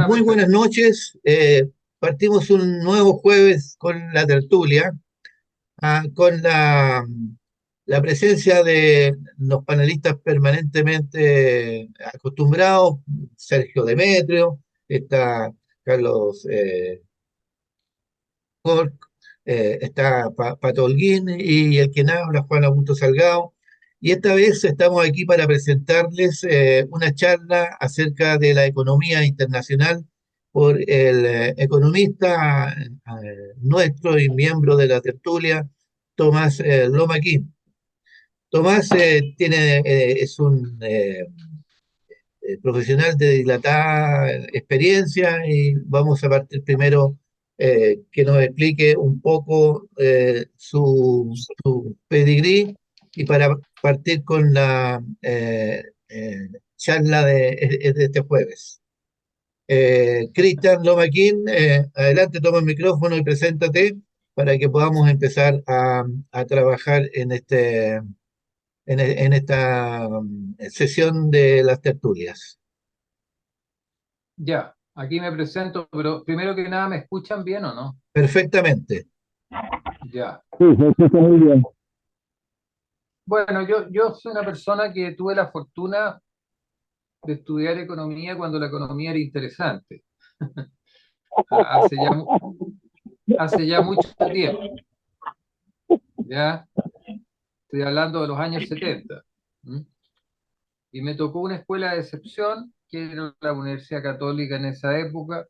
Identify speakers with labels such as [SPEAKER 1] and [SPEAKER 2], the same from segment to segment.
[SPEAKER 1] Muy buenas
[SPEAKER 2] perfecto.
[SPEAKER 1] noches. Partimos un nuevo jueves con la tertulia, con la presencia de los panelistas permanentemente acostumbrados, Sergio Demetrio, está Carlos Corc, está Pato Holguín y el quien habla, Juan Augusto Salgado. Y esta vez estamos aquí para presentarles una charla acerca de la economía internacional por el economista nuestro y miembro de la tertulia, Tomás Lomaquín. Tomás es un profesional de dilatada experiencia y vamos a partir primero que nos explique un poco su pedigrí y para partir con la charla de este jueves. Cristian Lomaquín, adelante, toma el micrófono y preséntate para que podamos empezar a trabajar en esta sesión de las tertulias.
[SPEAKER 2] Ya, aquí me presento, pero primero que nada, ¿me escuchan bien o no?
[SPEAKER 1] Perfectamente.
[SPEAKER 2] Ya.
[SPEAKER 1] Sí, se escucha muy bien.
[SPEAKER 2] Bueno, yo soy una persona que tuve la fortuna de estudiar economía cuando la economía era interesante, hace hace ya mucho tiempo, ya estoy hablando de los años 70. ¿M? Y me tocó una escuela de excepción, que era la Universidad Católica en esa época,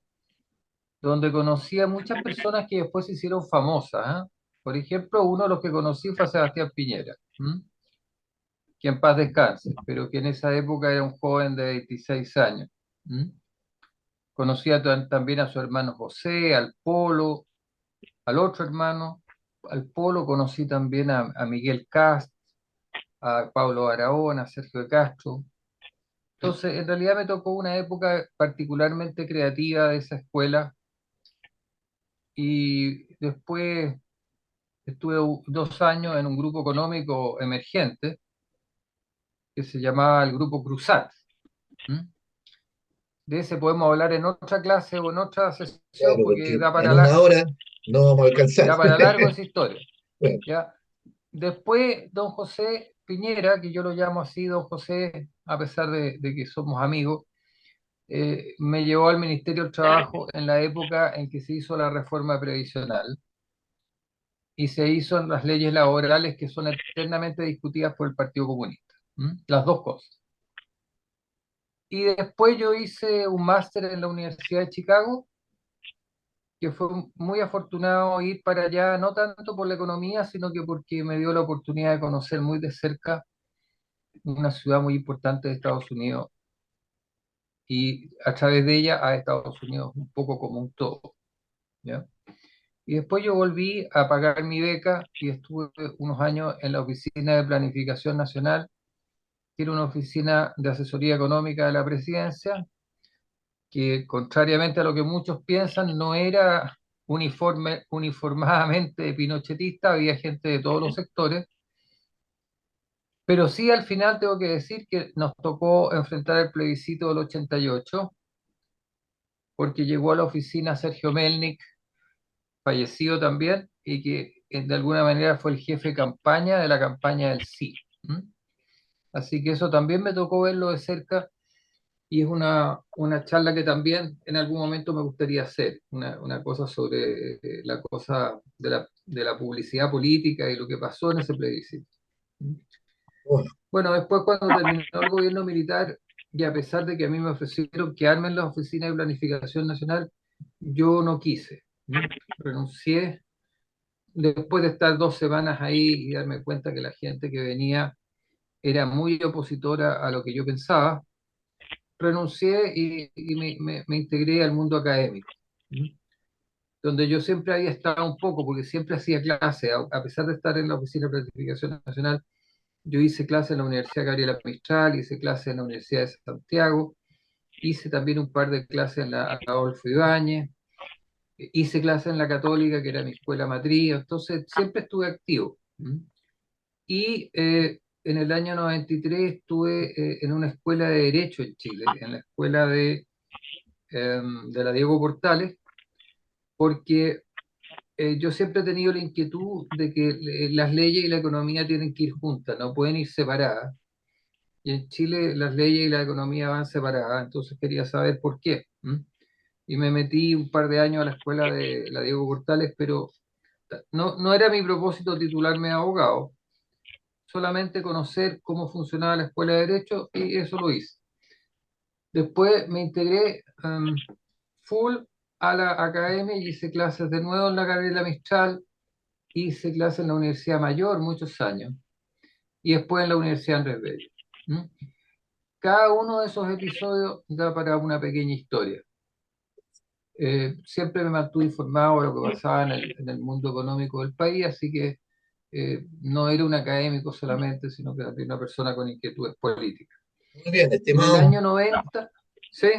[SPEAKER 2] donde conocí a muchas personas que después se hicieron famosas. ¿Ah? Por ejemplo, uno de los que conocí fue a Sebastián Piñera, que en paz descanse, pero que en esa época era un joven de 26 años. ¿M? Conocí también a su hermano José, al Polo, al otro hermano, al Polo conocí también a Miguel Cast, a Pablo Barahona, a Sergio de Castro. Entonces, en realidad me tocó una época particularmente creativa de esa escuela y después estuve 2 años en un grupo económico emergente que se llamaba el Grupo Cruzat. ¿M? De ese podemos hablar en otra clase o en otra sesión
[SPEAKER 1] Claro,
[SPEAKER 2] porque
[SPEAKER 1] porque en una hora no vamos a alcanzar.
[SPEAKER 2] da para largo esa historia.
[SPEAKER 1] Bueno,
[SPEAKER 2] ¿Ya? Después, don José Piñera, que yo lo llamo así, don José, a pesar de que somos amigos, me llevó al Ministerio del Trabajo en la época en que se hizo la reforma previsional y se hizo las leyes laborales que son eternamente discutidas por el Partido Comunista. Las dos cosas. Y después yo hice un máster en la Universidad de Chicago, que fue muy afortunado ir para allá, no tanto por la economía, sino que porque me dio la oportunidad de conocer muy de cerca una ciudad muy importante de Estados Unidos y a través de ella a Estados Unidos un poco como un todo, ¿ya? Y después yo volví a pagar mi beca y estuve unos años en la Oficina de Planificación Nacional, que era una oficina de asesoría económica de la presidencia, que contrariamente a lo que muchos piensan, no era uniformadamente pinochetista, había gente de todos los sectores, pero sí al final tengo que decir que nos tocó enfrentar el plebiscito del 88 porque llegó a la oficina Sergio Melnik, fallecido también, y que de alguna manera fue el jefe de campaña de la campaña del sí. ¿M? Así que eso también me tocó verlo de cerca y es una charla que también en algún momento me gustaría hacer, una cosa sobre la cosa de la publicidad política y lo que pasó en ese plebiscito. ¿M?
[SPEAKER 1] bueno,
[SPEAKER 2] Bueno, después cuando terminó el gobierno militar, y a pesar de que a mí me ofrecieron quedarme en la Oficina de Planificación Nacional, yo no quise. Renuncié después de estar 2 semanas ahí y darme cuenta que la gente que venía era muy opositora a lo que yo pensaba. Renuncié y me integré al mundo académico, ¿m? Donde yo siempre había estado un poco, porque siempre hacía clase, a pesar de estar en la Oficina de Planificación Nacional. Yo hice clase en la Universidad Gabriela Mistral, hice clase en la Universidad de Santiago, hice también un par de clases en la Adolfo Ibáñez, hice clase en la Católica, que era mi escuela matriz, entonces siempre estuve activo. ¿M? Y en el año 93 estuve en una escuela de Derecho en Chile, en la escuela de de la Diego Portales, porque yo siempre he tenido la inquietud de que las leyes y la economía tienen que ir juntas, no pueden ir separadas. Y en Chile las leyes y la economía van separadas, entonces quería saber por qué. ¿M? Y me metí un par de años a la escuela de la Diego Portales, pero no era mi propósito titularme abogado, solamente conocer cómo funcionaba la escuela de Derecho y eso lo hice. Después me integré full a la academia y hice clases de nuevo en la Gabriela Mistral, hice clases en la Universidad Mayor muchos años y después en la Universidad Andrés Bello. ¿Mm? Cada uno de esos episodios da para una pequeña historia. Siempre me mantuve informado de lo que pasaba en el mundo económico del país, así que no era un académico solamente, sino que era una persona con inquietudes políticas.
[SPEAKER 1] Muy bien,
[SPEAKER 2] En el
[SPEAKER 1] estimado.
[SPEAKER 2] año 90, sí,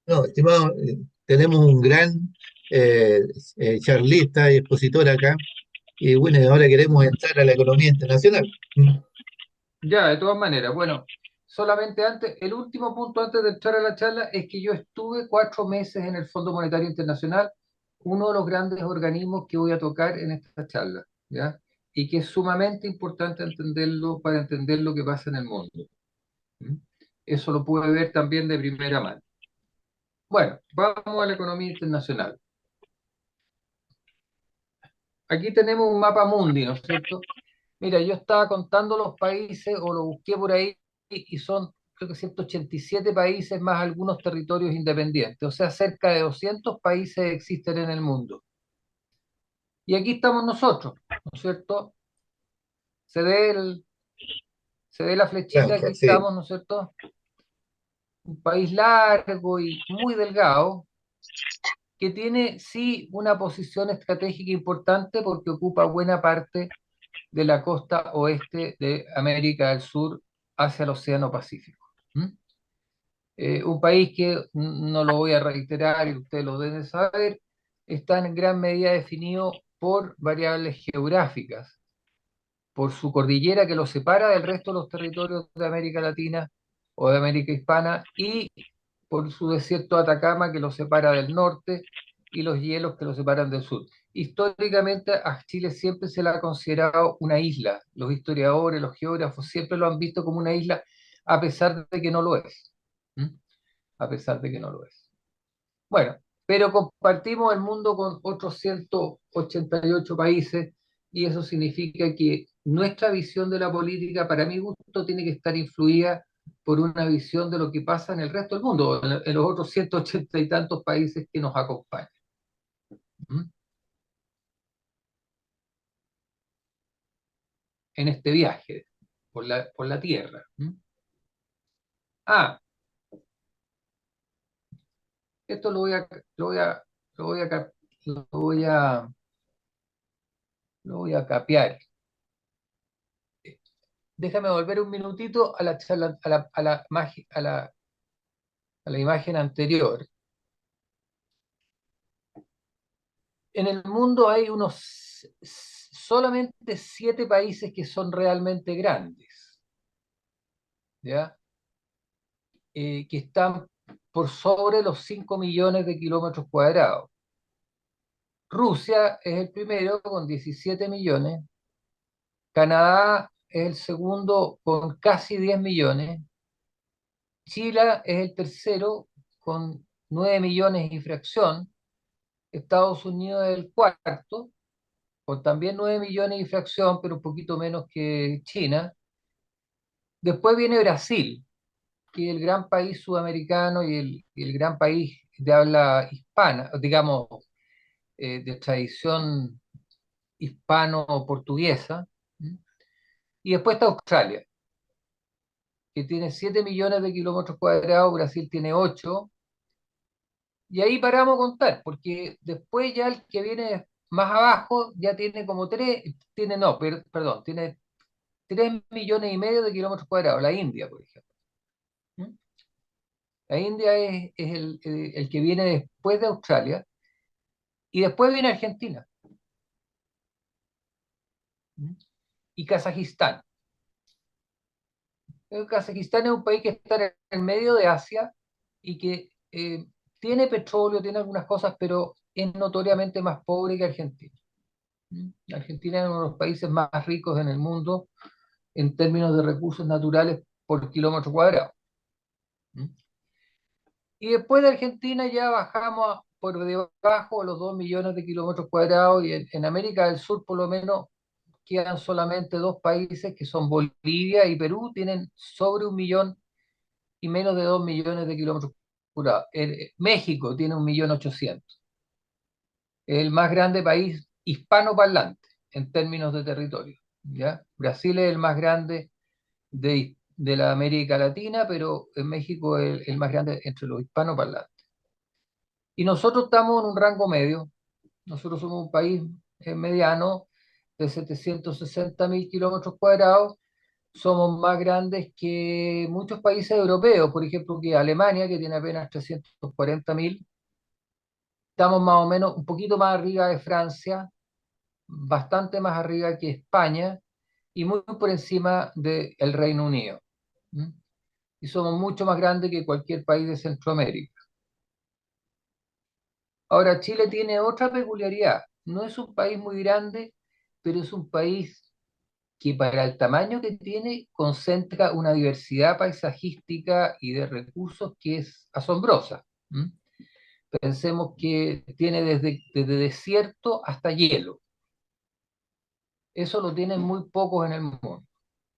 [SPEAKER 1] No, estimado, tenemos un gran eh, charlista y expositor acá, y bueno, ahora queremos entrar a la economía internacional.
[SPEAKER 2] ya, de todas maneras, bueno, solamente antes, el último punto antes de entrar a la charla es que yo estuve 4 meses en el Fondo Monetario Internacional, uno de los grandes organismos que voy a tocar en esta charla, ¿ya? Y que es sumamente importante entenderlo para entender lo que pasa en el mundo. ¿Mm? Eso lo pude ver también de primera mano. Bueno, vamos a la economía internacional. Aquí tenemos un mapa mundi, ¿no es cierto? Mira, yo estaba contando los países, o lo busqué por ahí, y son, creo que 187 países más algunos territorios independientes. O sea, cerca de 200 países existen en el mundo. Y aquí estamos nosotros, ¿no es cierto? Se ve, se ve la flechita,
[SPEAKER 1] Franja,
[SPEAKER 2] aquí
[SPEAKER 1] sí.
[SPEAKER 2] estamos, ¿no es cierto? Un país largo y muy delgado, que tiene sí una posición estratégica importante porque ocupa buena parte de la costa oeste de América del Sur hacia el Océano Pacífico. ¿Mm? Un país que, no lo voy a reiterar y ustedes lo deben saber, está en gran medida definido por variables geográficas, por su cordillera que lo separa del resto de los territorios de América Latina o de América Hispana y por su desierto de Atacama que lo separa del norte y los hielos que lo separan del sur. Históricamente a Chile siempre se le ha considerado una isla. Los historiadores, los geógrafos siempre lo han visto como una isla a pesar de que no lo es. ¿Mm? A pesar de que no lo es. Bueno, pero compartimos el mundo con otros 188 países y eso significa que nuestra visión de la política, para mi gusto, tiene que estar influida por una visión de lo que pasa en el resto del mundo, en los otros 180 y tantos países que nos acompañan. ¿Mm? En este viaje por la Tierra. ¿Mm? Ah, esto lo voy a, cap- lo voy a, lo voy a capear. Déjame volver un minutito a la charla, a la imagen anterior. En el mundo hay solamente 7 países que son realmente grandes, ¿ya? Que están por sobre los 5 millones de kilómetros cuadrados. Rusia es el primero con 17 millones, Canadá es el segundo con casi 10 millones, Chile es el tercero con 9 millones y fracción, Estados Unidos es el cuarto con también 9 millones y fracción, pero un poquito menos que China. Después viene Brasil, que es el gran país sudamericano y el gran país de habla hispana, digamos, de tradición hispano-portuguesa. ¿Mm? Y después está Australia, que tiene 7 millones de kilómetros cuadrados, Brasil tiene 8, y ahí paramos a contar, porque después ya el que viene más abajo ya tiene como 3, tiene, no, perdón, tiene 3,5 millones de kilómetros cuadrados, la India, por ejemplo. ¿Mm? La India es el que viene después de Australia y después viene Argentina. ¿Mm? Y Kazajistán. Kazajistán es un país que está en el medio de Asia y que tiene petróleo, tiene algunas cosas, pero es notoriamente más pobre que Argentina. ¿Mm? Argentina es uno de los países más ricos en el mundo en términos de recursos naturales por kilómetro cuadrado. ¿Mm? Y después de Argentina ya bajamos por debajo de los 2 millones de kilómetros cuadrados y en América del Sur por lo menos quedan solamente dos países que son Bolivia y Perú, tienen sobre 1 millón y menos de 2 millones de kilómetros cuadrados. México tiene 1.800.000. Es el más grande país hispanoparlante en términos de territorio. ¿Ya? Brasil es el más grande de la América Latina, pero en México es el más grande entre los hispanoparlantes. Y nosotros estamos en un rango medio. Nosotros somos un país mediano de 760.000 kilómetros cuadrados. Somos más grandes que muchos países europeos, por ejemplo, que Alemania, que tiene apenas 340.000. Estamos más o menos un poquito más arriba de Francia, bastante más arriba que España y muy por encima del Reino Unido. ¿Mm? Y somos mucho más grandes que cualquier país de Centroamérica. Ahora, Chile tiene otra peculiaridad. No es un país muy grande, pero es un país que para el tamaño que tiene concentra una diversidad paisajística y de recursos que es asombrosa. ¿Mm? Pensemos que tiene desde desierto hasta hielo. Eso lo tienen muy pocos en el mundo.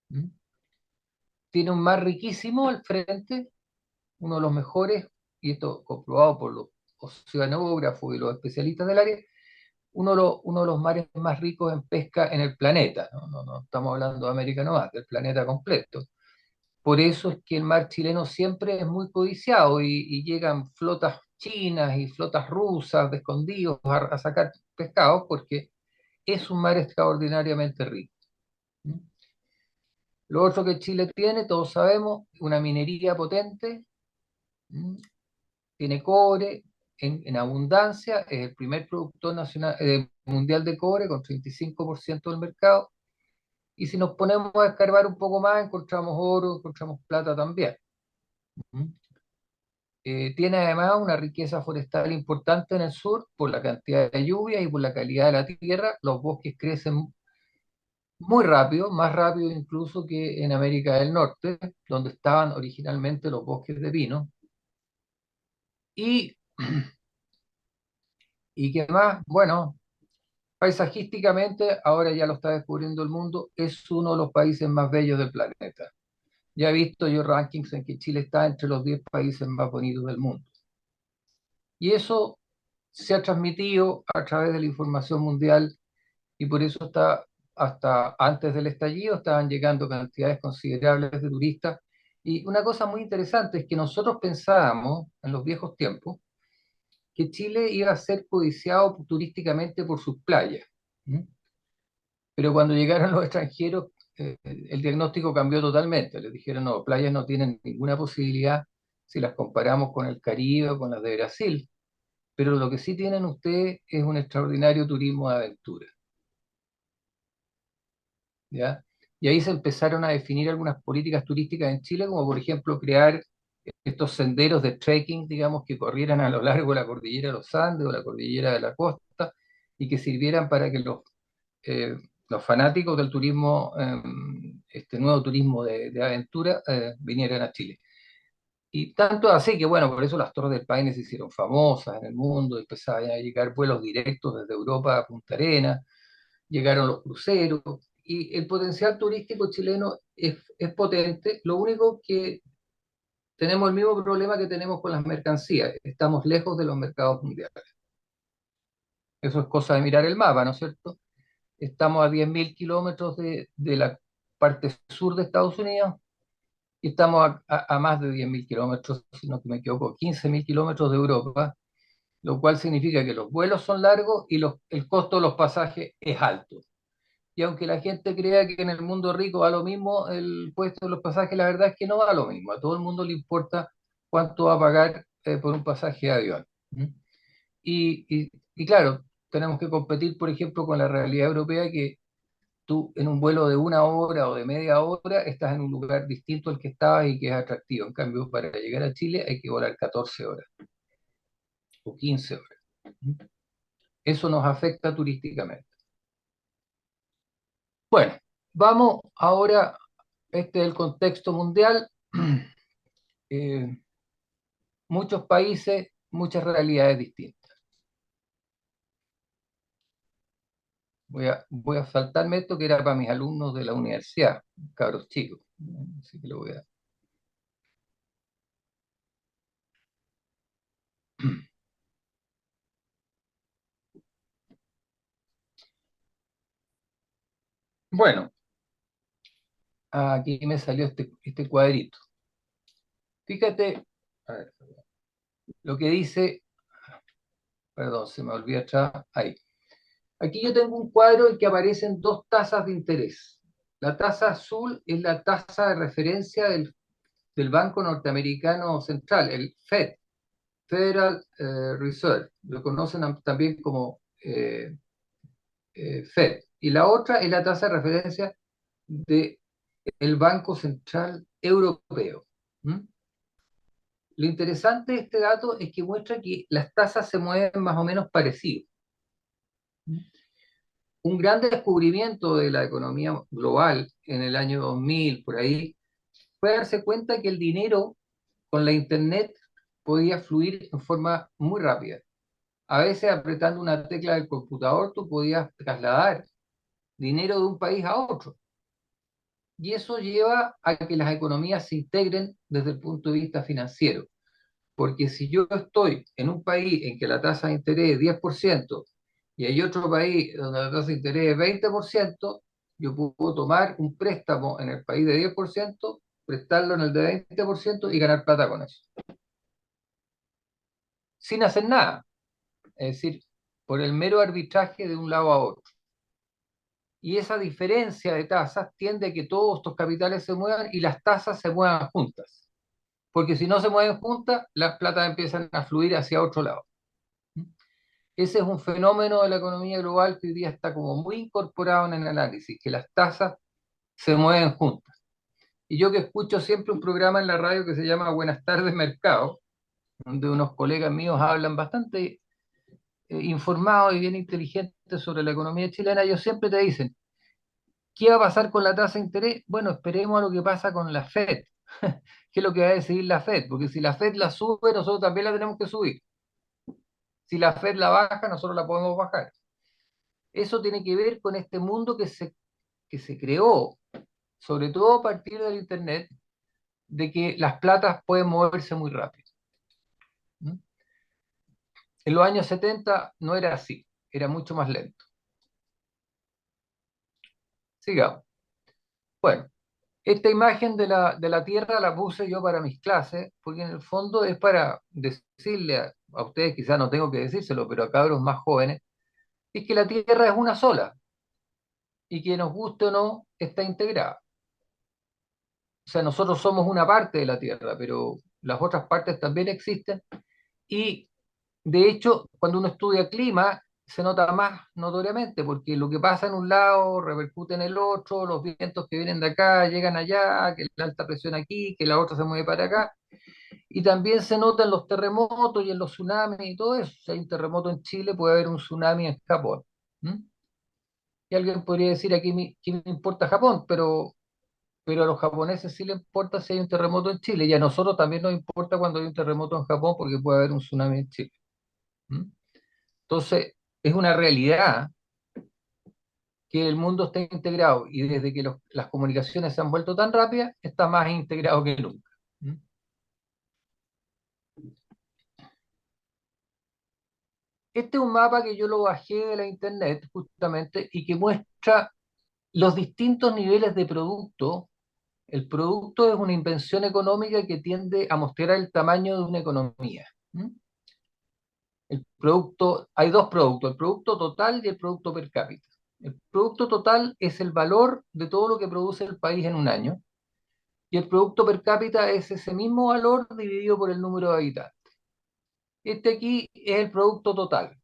[SPEAKER 2] ¿Mm? Tiene un mar riquísimo al frente, uno de los mejores, y esto comprobado por los oceanógrafos y los especialistas del área, uno de los mares más ricos en pesca en el planeta. No, no estamos hablando de América nomás, del planeta completo. Por eso es que el mar chileno siempre es muy codiciado y llegan flotas chinas y flotas rusas de escondidos a sacar pescados porque es un mar extraordinariamente rico. ¿Mm? Lo otro que Chile tiene, todos sabemos, una minería potente. ¿Mm? Tiene cobre en abundancia, es el primer productor nacional, mundial de cobre con 35% del mercado. Y si nos ponemos a escarbar un poco más, encontramos oro, encontramos plata también. ¿Mm? Tiene además una riqueza forestal importante en el sur por la cantidad de lluvia y por la calidad de la tierra. Los bosques crecen muy rápido, más rápido incluso que en América del Norte, donde estaban originalmente los bosques de pino. Y, y qué más, bueno, paisajísticamente, ahora ya lo está descubriendo el mundo, es uno de los países más bellos del planeta. Ya he visto yo rankings en que Chile está entre los 10 países más bonitos del mundo. Y eso se ha transmitido a través de la información mundial y por eso está, hasta antes del estallido estaban llegando cantidades considerables de turistas. Y una cosa muy interesante es que nosotros pensábamos en los viejos tiempos que Chile iba a ser codiciado turísticamente por sus playas. ¿Mm? Pero cuando llegaron los extranjeros, el diagnóstico cambió totalmente. Les dijeron, no, playas no tienen ninguna posibilidad si las comparamos con el Caribe o con las de Brasil, pero lo que sí tienen ustedes es un extraordinario turismo de aventura. ¿Ya? Y ahí se empezaron a definir algunas políticas turísticas en Chile, como por ejemplo crear estos senderos de trekking, digamos, que corrieran a lo largo de la cordillera de los Andes o la cordillera de la costa y que sirvieran para que eh, los fanáticos del turismo, este nuevo turismo de aventura, vinieran a Chile. Y tanto así que, bueno, por eso las Torres del Paine se hicieron famosas en el mundo, empezaban a llegar vuelos directos desde Europa a Punta Arenas, llegaron los cruceros, y el potencial turístico chileno es potente. Lo único que tenemos el mismo problema que tenemos con las mercancías, estamos lejos de los mercados mundiales. Eso es cosa de mirar el mapa, ¿no es cierto? Estamos a 10.000 kilómetros de la parte sur de Estados Unidos y estamos a más de 10.000 kilómetros, si no me equivoco, 15.000 kilómetros de Europa, lo cual significa que los vuelos son largos y el costo de los pasajes es alto. Y aunque la gente crea que en el mundo rico va lo mismo, el puesto de los pasajes, la verdad es que no va lo mismo. A todo el mundo le importa cuánto va a pagar por un pasaje de avión. ¿Mm? Y claro, tenemos que competir, por ejemplo, con la realidad europea que tú en un vuelo de 1 hora o de media hora estás en un lugar distinto al que estabas y que es atractivo. En cambio, para llegar a Chile hay que volar 14 horas. o 15 horas. Eso nos afecta turísticamente. Bueno, vamos ahora, este es el contexto mundial, eh, muchos países, muchas realidades distintas. Voy a saltarme esto que era para mis alumnos de la universidad, cabros chicos. Así que lo voy a... Bueno, aquí me salió este cuadrito. Fíjate, a ver, lo que dice, perdón, se me olvidó atrás, ahí. Aquí yo tengo un cuadro en que aparecen dos tasas de interés. La tasa azul es la tasa de referencia del Banco Norteamericano Central, el Fed, Federal Reserve. Lo conocen también como Fed. Y la otra es la tasa de referencia del Banco Central Europeo. ¿Mm? Lo interesante de este dato es que muestra que las tasas se mueven más o menos parecido. Un gran descubrimiento de la economía global en el año 2000, por ahí, fue darse cuenta que el dinero con la Internet podía fluir en forma muy rápida. A veces apretando una tecla del computador tú podías trasladar dinero de un país a otro. Y eso lleva a que las economías se integren desde el punto de vista financiero. Porque si yo estoy en un país en que la tasa de interés es 10% y hay otro país donde la tasa de interés es 20%, yo puedo tomar un préstamo en el país de 10%, prestarlo en el de 20% y ganar plata con eso. Sin hacer nada. Es decir, por el mero arbitraje de un lado a otro. Y esa diferencia de tasas tiende a que todos estos capitales se muevan y las tasas se muevan juntas. Porque si no se mueven juntas, las platas empiezan a fluir hacia otro lado. Ese es un fenómeno de la economía global que hoy día está como muy incorporado en el análisis, que las tasas se mueven juntas. Y yo que escucho siempre un programa en la radio que se llama Buenas tardes Mercado, donde unos colegas míos hablan bastante informados y bien inteligentes sobre la economía chilena, ellos siempre te dicen, ¿qué va a pasar con la tasa de interés? Bueno, esperemos a lo que pasa con la Fed. ¿Qué es lo que va a decidir la Fed? Porque si la Fed la sube, nosotros también la tenemos que subir. Si la Fed la baja, nosotros la podemos bajar. Eso tiene que ver con este mundo que se creó, sobre todo a partir del Internet, de que las platas pueden moverse muy rápido. ¿Mm? En los años 70 no era así, era mucho más lento. Sigamos. Bueno, esta imagen de la Tierra la puse yo para mis clases, porque en el fondo es para decirle a ustedes, quizás no tengo que decírselo, pero a cabros más jóvenes, es que la Tierra es una sola y que nos guste o no, está integrada. O sea, nosotros somos una parte de la Tierra, pero las otras partes también existen. Y de hecho, cuando uno estudia clima, se nota más notoriamente, porque lo que pasa en un lado repercute en el otro, los vientos que vienen de acá llegan allá, que la alta presión aquí, que la otra se mueve para acá. Y también se nota en los terremotos y en los tsunamis y todo eso. Si hay un terremoto en Chile, puede haber un tsunami en Japón. ¿Mm? Y alguien podría decir aquí, ¿qué me importa Japón? Pero a los japoneses sí les importa si hay un terremoto en Chile, y a nosotros también nos importa cuando hay un terremoto en Japón porque puede haber un tsunami en Chile. ¿Mm? Entonces, es una realidad que el mundo está integrado y desde que las comunicaciones se han vuelto tan rápidas, está más integrado que nunca. ¿Mm? Este es un mapa que yo lo bajé de la internet justamente y que muestra los distintos niveles de producto. El producto es una invención económica que tiende a mostrar el tamaño de una economía. ¿Mm? El producto, hay dos productos, el producto total y el producto per cápita. El producto total es el valor de todo lo que produce el país en un año, y el producto per cápita es ese mismo valor dividido por el número de habitantes. Este aquí es el producto total.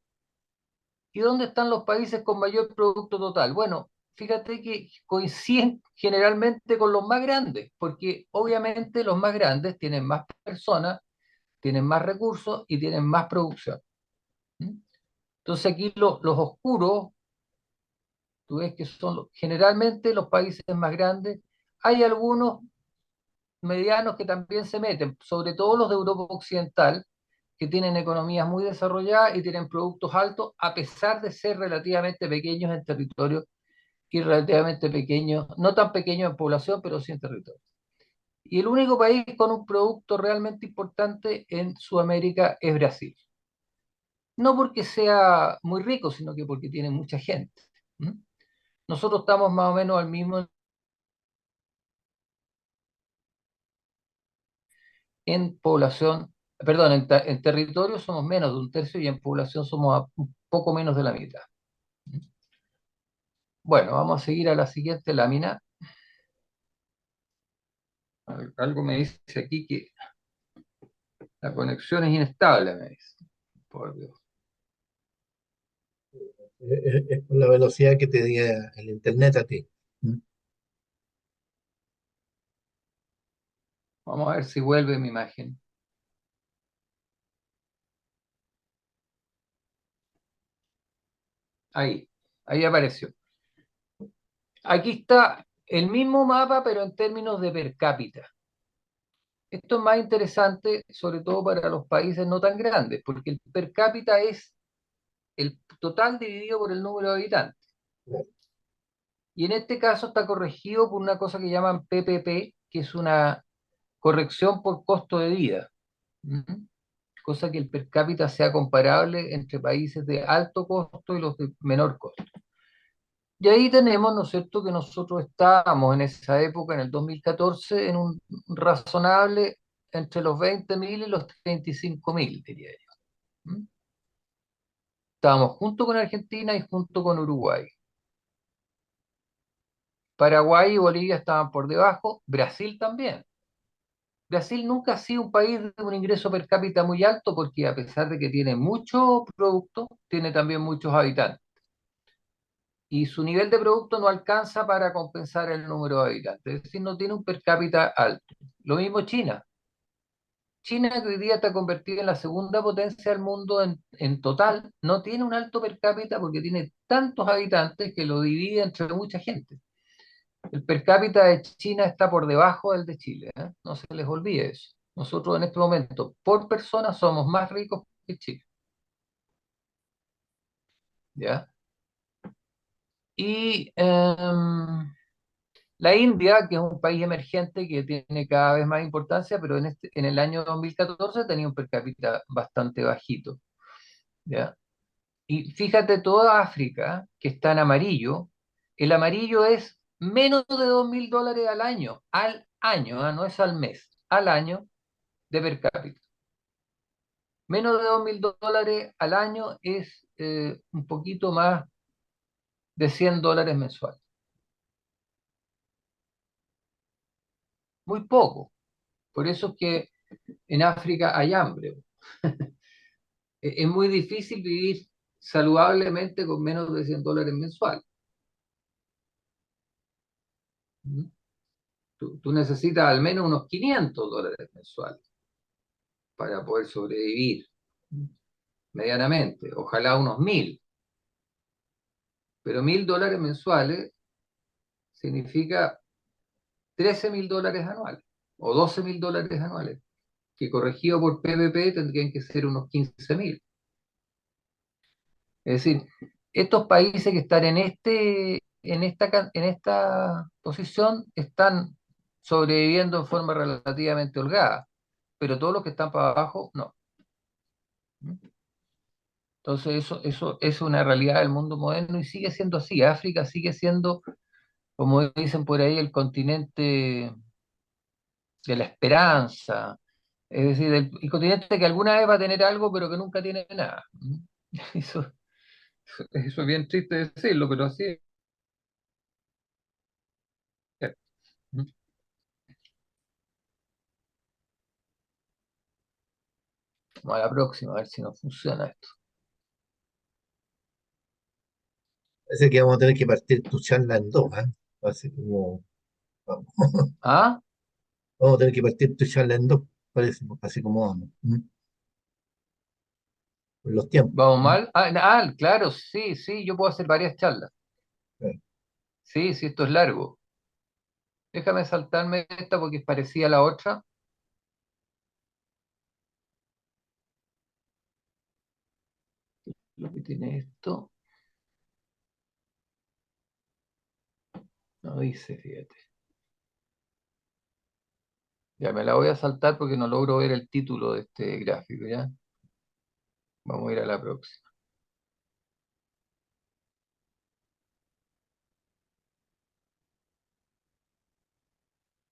[SPEAKER 2] ¿Y dónde están los países con mayor producto total? Bueno, fíjate que coinciden generalmente con los más grandes, porque obviamente los más grandes tienen más personas, tienen más recursos y tienen más producción. Entonces aquí los oscuros, tú ves que son generalmente los países más grandes. Hay algunos medianos que también se meten, sobre todo los de Europa Occidental, que tienen economías muy desarrolladas y tienen productos altos, a pesar de ser relativamente pequeños en territorio y relativamente pequeños, no tan pequeños en población, pero sí en territorio. Y el único país con un producto realmente importante en Sudamérica es Brasil. No porque sea muy rico, sino que porque tiene mucha gente. ¿Mm? Nosotros estamos más o menos al mismo en población, perdón, en territorio somos menos de un tercio y en población somos un poco menos de la mitad. Bueno, vamos a seguir a la siguiente lámina. Algo me dice aquí que la conexión es inestable, me dice. Por Dios.
[SPEAKER 1] Es por la velocidad que te diga el internet a ti. ¿Mm?
[SPEAKER 2] Vamos a ver si vuelve mi imagen. Ahí, ahí apareció. Aquí está el mismo mapa, pero en términos de per cápita. Esto es más interesante, sobre todo para los países no tan grandes, porque el per cápita es el total dividido por el número de habitantes. Y en este caso está corregido por una cosa que llaman PPP, que es una corrección por costo de vida. ¿Mm? Cosa que el per cápita sea comparable entre países de alto costo y los de menor costo. Y ahí tenemos, ¿no es cierto?, que nosotros estábamos en esa época, en el 2014, en un razonable entre los 20.000 y los 35.000, diría yo. ¿Mm? Estábamos junto con Argentina y junto con Uruguay. Paraguay y Bolivia estaban por debajo, Brasil también. Brasil nunca ha sido un país de un ingreso per cápita muy alto porque a pesar de que tiene mucho producto, tiene también muchos habitantes. Y su nivel de producto no alcanza para compensar el número de habitantes, es decir, no tiene un per cápita alto. Lo mismo China. China, que hoy día está convertida en la segunda potencia del mundo en total, no tiene un alto per cápita porque tiene tantos habitantes que lo divide entre mucha gente. El per cápita de China está por debajo del de Chile, ¿eh? No se les olvide eso. Nosotros en este momento, por persona, somos más ricos que Chile, ¿ya? Y la India, que es un país emergente que tiene cada vez más importancia, pero en el año 2014 tenía un per cápita bastante bajito, ¿ya? Y fíjate, toda África, que está en amarillo, el amarillo es menos de $2.000 al año, ¿ah? No es al mes, al año de per cápita. Menos de $2.000 al año es un poquito más de $100 mensuales. Muy poco. Por eso es que en África hay hambre. Es muy difícil vivir saludablemente con menos de $100 mensuales. ¿Mm? Tú necesitas al menos unos $500 mensuales para poder sobrevivir medianamente. Ojalá unos 1.000. Pero $1.000 mensuales significa $13.000 anuales o $12.000 anuales, que corregido por PVP tendrían que ser unos 15.000. Es decir, estos países que están en esta posición están sobreviviendo en forma relativamente holgada, pero todos los que están para abajo, no. Entonces, eso es una realidad del mundo moderno y sigue siendo así. África sigue siendo, como dicen por ahí, el continente de la esperanza. Es decir, el continente que alguna vez va a tener algo, pero que nunca tiene nada. Eso, eso es bien triste decirlo, pero así es. Vamos a la próxima, a ver si nos funciona esto.
[SPEAKER 1] Parece que vamos a tener que partir tu charla en dos, ¿ah? Así como, vamos,
[SPEAKER 2] ¿Ah?
[SPEAKER 1] vamos a tener que partir tu charla en dos, parece, así como vamos. ¿Mm? los tiempos.
[SPEAKER 2] ¿Vamos mal? Claro, sí, sí, yo puedo hacer varias charlas.
[SPEAKER 1] Eh,
[SPEAKER 2] Sí, sí, esto es largo. Déjame saltarme esta porque es parecida a la otra. Lo que tiene esto, no dice, fíjate. Ya me la voy a saltar porque no logro ver el título de este gráfico, ¿ya? Vamos a ir a la próxima.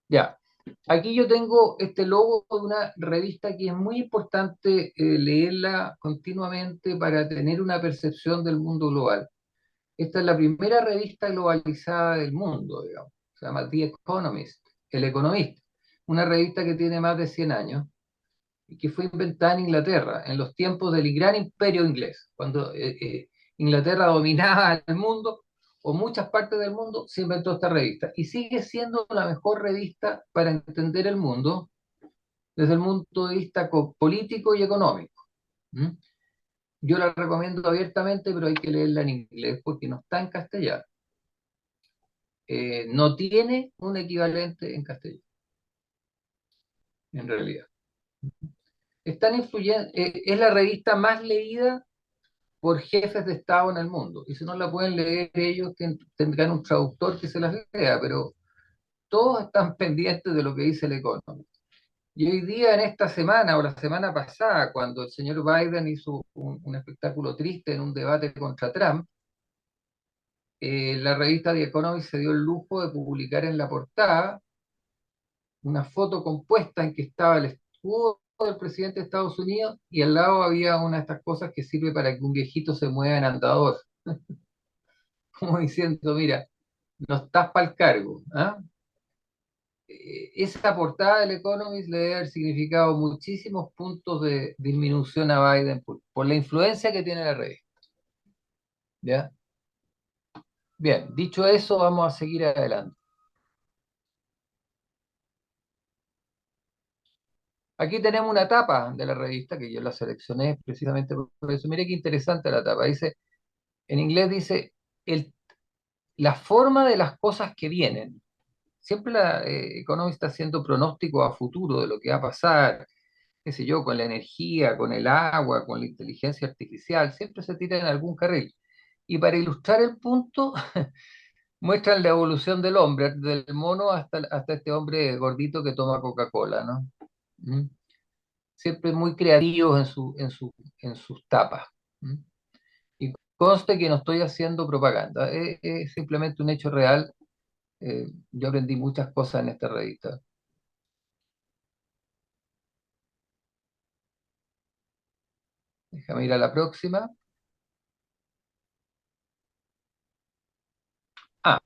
[SPEAKER 2] Ya, aquí yo tengo este logo de una revista que es muy importante leerla continuamente para tener una percepción del mundo global. Esta es la primera revista globalizada del mundo, digamos. Se llama The Economist, El Economista. Una revista que tiene más de 100 años y que fue inventada en Inglaterra, en los tiempos del gran imperio inglés, cuando Inglaterra dominaba el mundo o muchas partes del mundo, se inventó esta revista. Y sigue siendo la mejor revista para entender el mundo desde el punto de vista político y económico. ¿Mm? Yo la recomiendo abiertamente, pero hay que leerla en inglés porque no está en castellano. No tiene un equivalente en castellano, en realidad. Es tan influyente, es la revista más leída por jefes de Estado en el mundo. Y si no la pueden leer ellos, tendrán un traductor que se las lea, pero todos están pendientes de lo que dice el Economist. Y hoy día, en esta semana o la semana pasada, cuando el señor Biden hizo un espectáculo triste en un debate contra Trump, la revista The Economist se dio el lujo de publicar en la portada una foto compuesta en que estaba el escudo del presidente de Estados Unidos y al lado había una de estas cosas que sirve para que un viejito se mueva en andador, como diciendo, mira, no estás para el cargo. ¿Ah? Esa portada del Economist le debe haber significado muchísimos puntos de disminución a Biden por la influencia que tiene la revista. ¿Ya? Bien, dicho eso, vamos a seguir adelante. Aquí tenemos una tapa de la revista que yo la seleccioné precisamente por eso. Mire qué interesante la tapa. Dice, en inglés dice, el, la forma de las cosas que vienen. Siempre la Economist está haciendo pronósticos a futuro de lo que va a pasar, qué sé yo, con la energía, con el agua, con la inteligencia artificial, siempre se tira en algún carril. Y para ilustrar el punto, muestran la evolución del hombre, del mono hasta este hombre gordito que toma Coca-Cola, ¿no? ¿Mm? Siempre muy creativos en sus tapas. ¿Mm? Y conste que no estoy haciendo propaganda, es simplemente un hecho real. Yo aprendí muchas cosas en esta revista. Déjame ir a la próxima. Ah,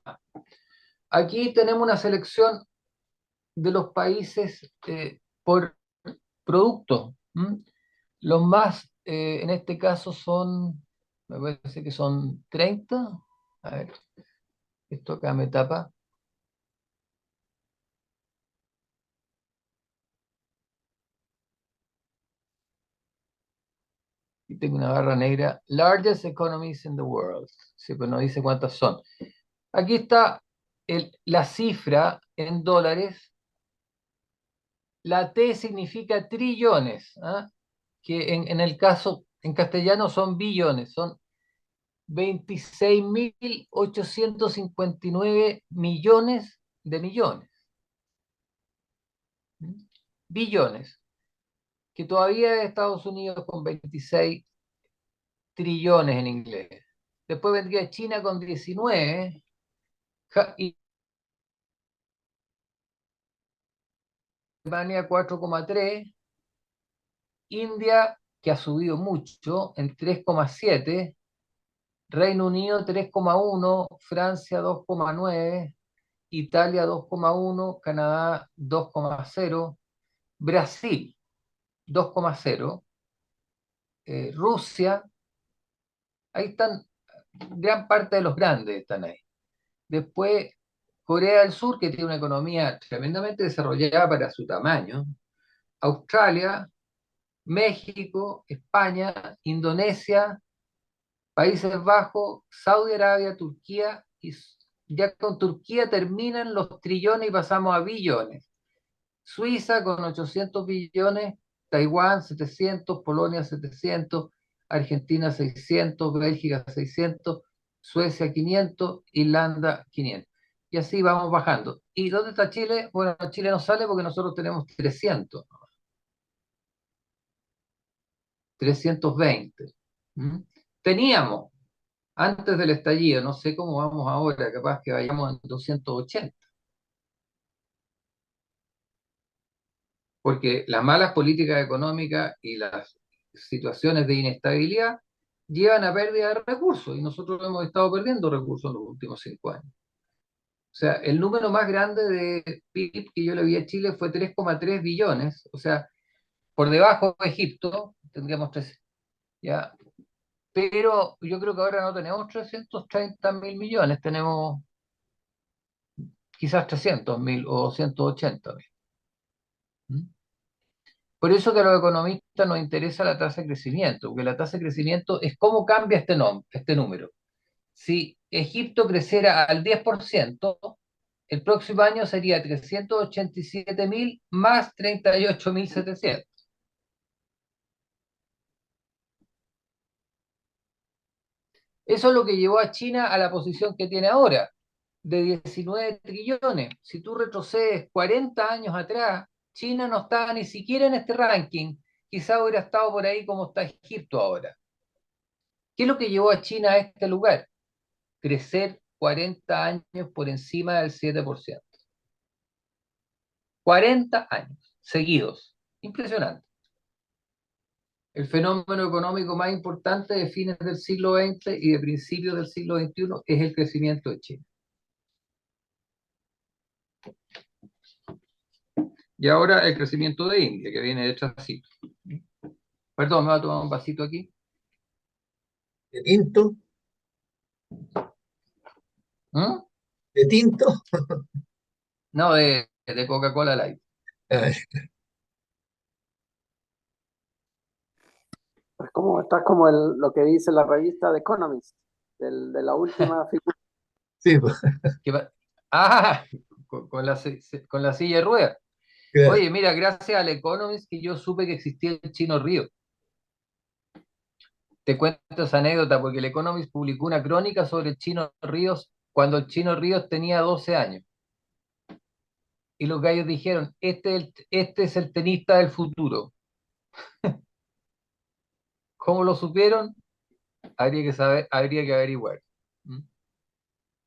[SPEAKER 2] aquí tenemos una selección de los países por producto. ¿M? Los más, en este caso son, me parece que son 30. A ver, esto acá me tapa. Y tengo una barra negra. Largest economies in the world. Sí, pero no dice cuántas son. Aquí está la cifra en dólares. La T significa trillones, ¿ah? Que en el caso, en castellano son billones, son 26.859 millones de millones. ¿Mm? Billones, que todavía es Estados Unidos con 26 trillones en inglés. Después vendría China con 19, y Alemania 4,3, India, que ha subido mucho, en 3,7, Reino Unido 3,1, Francia 2,9, Italia 2,1, Canadá 2,0, Brasil 2,0, Rusia, ahí están, gran parte de los grandes están ahí. Después, Corea del Sur, que tiene una economía tremendamente desarrollada para su tamaño. Australia, México, España, Indonesia, Países Bajos, Saudi Arabia, Turquía, y ya con Turquía terminan los trillones y pasamos a billones. Suiza con 800 billones, Taiwán 700, Polonia 700, Argentina 600, Bélgica 600, Suecia 500, Irlanda 500. Y así vamos bajando. ¿Y dónde está Chile? Bueno, Chile no sale porque nosotros tenemos 300, 320. ¿Mm? Teníamos antes del estallido, no sé cómo vamos ahora, capaz que vayamos en 280, porque las malas políticas económicas y las situaciones de inestabilidad llevan a pérdida de recursos y nosotros hemos estado perdiendo recursos en los últimos 5 años. O sea, el número más grande de PIB que yo le vi a Chile fue 3,3 billones, o sea, por debajo de Egipto, tendríamos 3, ya, pero yo creo que ahora no tenemos 330.000 millones, tenemos quizás 300.000 o 180.000. ¿Mm? Por eso que a los economistas nos interesa la tasa de crecimiento, porque la tasa de crecimiento es cómo cambia este número. Si Egipto creciera al 10%, el próximo año sería 387.000 más 38.700. Eso es lo que llevó a China a la posición que tiene ahora, de 19 trillones. Si tú retrocedes 40 años atrás, China no estaba ni siquiera en este ranking. Quizá hubiera estado por ahí como está Egipto ahora. ¿Qué es lo que llevó a China a este lugar? Crecer 40 años por encima del 7%. 40 años seguidos. Impresionante. El fenómeno económico más importante de fines del siglo XX y de principios del siglo XXI es el crecimiento de China. Y ahora el crecimiento de India, que viene detrásito. Perdón, me voy a tomar un vasito aquí.
[SPEAKER 1] De tinto,
[SPEAKER 2] ¿Mm?
[SPEAKER 1] de tinto.
[SPEAKER 2] No, de Coca-Cola Light.
[SPEAKER 1] Ah,
[SPEAKER 3] Pues como, está como lo que dice la revista The Economist, de la última figura.
[SPEAKER 1] sí, pues,
[SPEAKER 2] Ah, con la silla de ruedas.
[SPEAKER 1] claro.
[SPEAKER 2] Oye, mira, gracias al Economist que yo supe que existía el Chino Río. Te cuento esa anécdota porque el Economist publicó una crónica sobre el Chino Ríos cuando el Chino Ríos tenía 12 años. Y los gallos dijeron, este es el tenista del futuro. ¿Cómo lo supieron? Habría que saber, habría que averiguar. ¿Mm?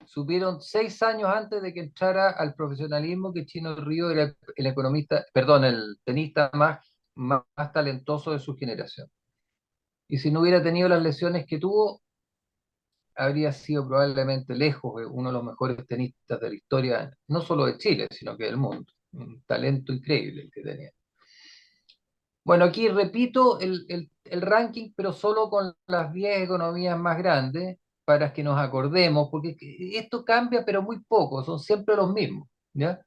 [SPEAKER 2] Supieron 6 años antes de que entrara al profesionalismo que Chino Río era el economista, perdón, el tenista más talentoso de su generación. Y si no hubiera tenido las lesiones que tuvo, habría sido probablemente lejos uno de los mejores tenistas de la historia, no solo de Chile, sino que del mundo. Un talento increíble el que tenía. Bueno, aquí repito el ranking, pero solo con las 10 economías más grandes, para que nos acordemos, porque esto cambia, pero muy poco, son siempre los mismos, ¿ya?